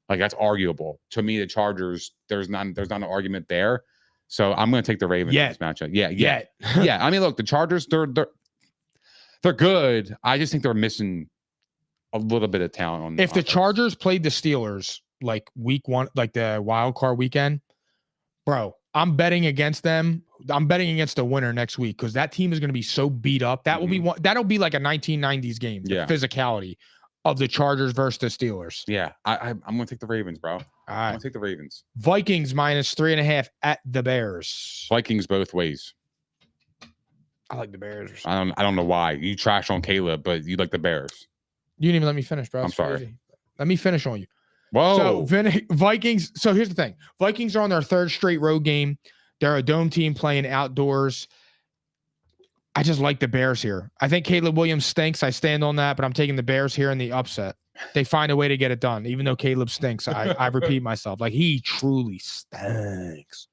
Like, that's arguable. To me, the Chargers, there's not an argument there. So I'm going to take the Ravens in this matchup. Yeah. Yeah. I mean, look, the Chargers, they're good. I just think they're missing a little bit of talent on. If the Chargers played the Steelers like week 1, like the wild card weekend, bro, I'm betting against them. I'm betting against the winner next week because that team is going to be so beat up. That will be one. That'll be like a 1990s game. The physicality of the Chargers versus the Steelers. Yeah, I'm going to take the Ravens, bro. All right. I'm going to take the Ravens. Vikings -3.5 at the Bears. Vikings both ways. I like the Bears. I don't know why. You trash on Caleb, but you like the Bears. You didn't even let me finish, bro. I'm sorry. Let me finish on you. Whoa. So Vikings. So here's the thing. Vikings are on their 3rd straight road game. They're a dome team playing outdoors. I just like the Bears here. I think Caleb Williams stinks. I stand on that, but I'm taking the Bears here in the upset. They find a way to get it done, even though Caleb stinks. I repeat myself. Like, he truly stinks.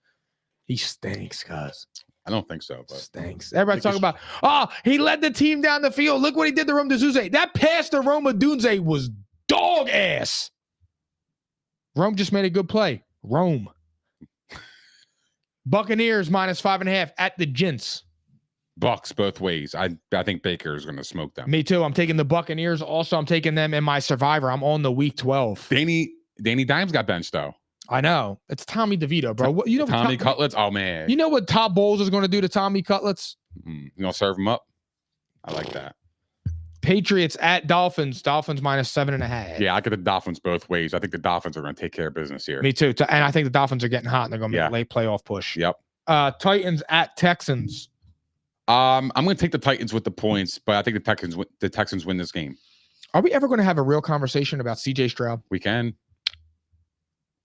He stinks, cuz. I don't think so, but stinks. Everybody's talking about, he led the team down the field. Look what he did to Rome Odunze. That pass to Rome Odunze was dog ass. Rome just made a good play. Rome. Buccaneers -5.5 at the Gents. Bucks both ways. I think Baker is going to smoke them. Me too. I'm taking the Buccaneers. Also, I'm taking them in my survivor. I'm on the week 12. Danny Dimes got benched though. I know. It's Tommy DeVito, bro. You know Tommy Cutlets? Oh man. You know what Todd Bowles is going to do to Tommy Cutlets? You gonna serve him up? I like that. Patriots at Dolphins. Dolphins -7.5. Yeah, I get the Dolphins both ways. I think the Dolphins are going to take care of business here. Me too. And I think the Dolphins are getting hot and they're going to make a late playoff push. Yep. Titans at Texans. I'm going to take the Titans with the points, but I think the Texans win this game. Are we ever going to have a real conversation about CJ Stroud? We can.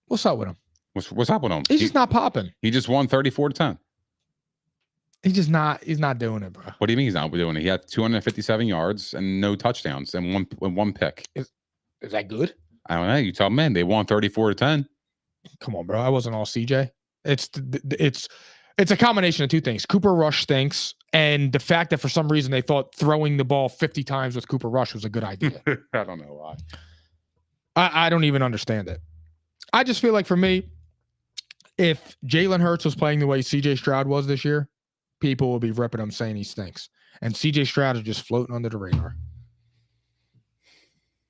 What's up with him? What's up with him? He's just not popping. He just won 34-10. He's not doing it, bro. What do you mean he's not doing it? He had 257 yards and no touchdowns and one pick. Is that good? I don't know. You tell me. They won 34-10. Come on, bro. I wasn't all CJ. It's a combination of two things. Cooper Rush stinks, And the fact that for some reason they thought throwing the ball 50 times with Cooper Rush was a good idea. I don't know why. I don't even understand it. I just feel like for me, if Jalen Hurts was playing the way CJ Stroud was this year, people will be ripping him saying he stinks. And CJ Stroud is just floating under the radar.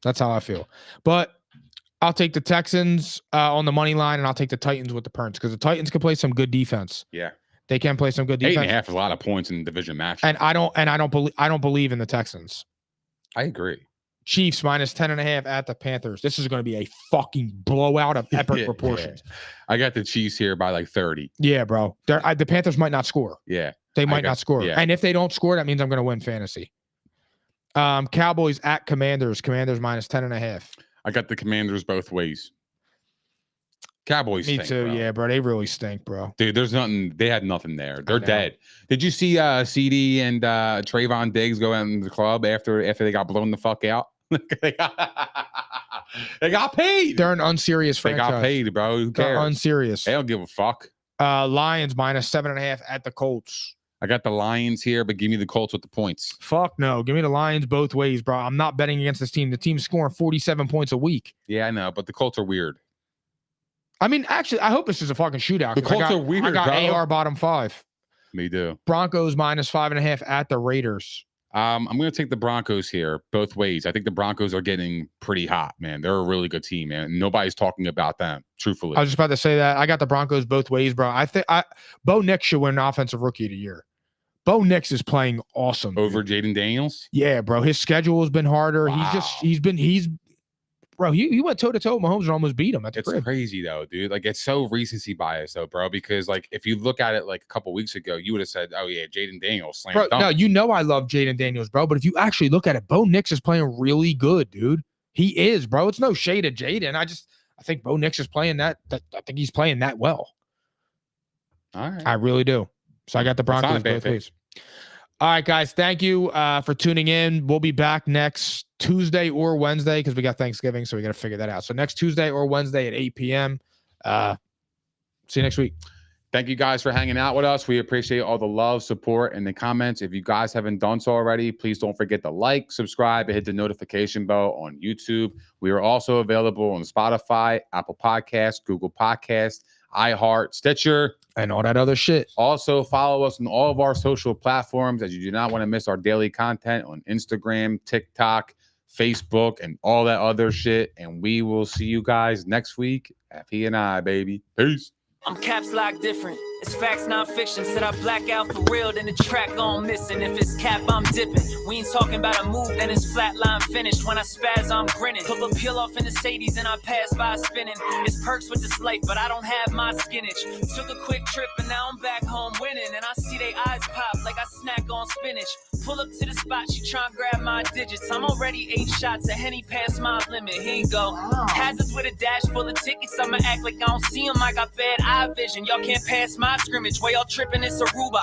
That's how I feel. But I'll take the Texans on the money line, and I'll take the Titans with the Perns because the Titans can play some good defense. Yeah. They can play some good defense. 8.5 is a lot of points in division match. And I don't believe in the Texans. I agree. Chiefs minus 10.5 at the Panthers. This is going to be a fucking blowout of epic proportions. I got the Chiefs here by like 30. Yeah, bro. The Panthers might not score. Yeah. They might not score. Yeah. And if they don't score, that means I'm going to win fantasy. Cowboys at Commanders. Commanders minus 10.5. I got the Commanders both ways. Cowboys Me stink, too. bro. Yeah, bro. They really stink, bro. Dude, there's nothing. They had nothing there. They're dead. Did you see CD and Trayvon Diggs go out in the club after they got blown the fuck out? they got paid. They're an unserious franchise. They got paid, bro. Who cares? They're unserious. They don't give a fuck. Lions minus 7.5 at the Colts. I got the Lions here, but give me the Colts with the points. Fuck no. Give me the Lions both ways, bro. I'm not betting against this team. The team's scoring 47 points a week. Yeah, I know, but the Colts are weird. I mean, actually, I hope this is a fucking shootout. The Colts are weird, I got bro. AR bottom 5. Me too. Broncos minus 5.5 at the Raiders. I'm going to take the Broncos here both ways. I think the Broncos are getting pretty hot, man. They're a really good team, man. Nobody's talking about them, truthfully. I was just about to say that. I got the Broncos both ways, bro. I think Bo Nix should win Offensive Rookie of the Year. Bo Nix is playing awesome. Over Jaden Daniels? Yeah, bro. His schedule has been harder. Wow. He went toe-to-toe with Mahomes and almost beat him at the crib. It's crazy, though, dude. Like, it's so recency bias, though, bro, because, like, if you look at it, like, a couple weeks ago, you would have said, oh, yeah, Jaden Daniels slam Bro, dunk. no, you know I love Jaden Daniels, bro, but if you actually look at it, Bo Nix is playing really good, dude. He is, bro. It's no shade at Jaden. I think Bo Nix is playing that I think he's playing that well. All right. I really do. So I got the Broncos both ways. All right, guys. Thank you for tuning in. We'll be back next Tuesday or Wednesday because we got Thanksgiving, so we got to figure that out. So next Tuesday or Wednesday at 8 p.m. See you next week. Thank you guys for hanging out with us. We appreciate all the love, support, and the comments. If you guys haven't done so already, please don't forget to like, subscribe, and hit the notification bell on YouTube. We are also available on Spotify, Apple Podcasts, Google Podcasts, iHeart, Stitcher, and all that other shit. Also, follow us on all of our social platforms as you do not want to miss our daily content on Instagram, TikTok, Facebook, and all that other shit. And we will see you guys next week. FE&I, baby. Peace. I'm caps lock different. It's facts, not fiction. Said I black out for real, then the track gone missing. If it's cap, I'm dipping. We ain't talking about a move, then it's flatline finished. When I spaz, I'm grinning. Put a peel off in the Sadies and I pass by spinning. It's perks with this life, but I don't have my skinach. Took a quick trip and now I'm back home winning. And I see they eyes pop like I snack on spinach. Pull up to the spot, she tryna grab my digits. I'm already 8 shots, a Henny past my limit. Here you go. Hazards with a dash full of tickets. I'ma act like I don't see them. I got bad eye vision. Y'all can't pass my scrimmage. While y'all tripping, it's Aruba.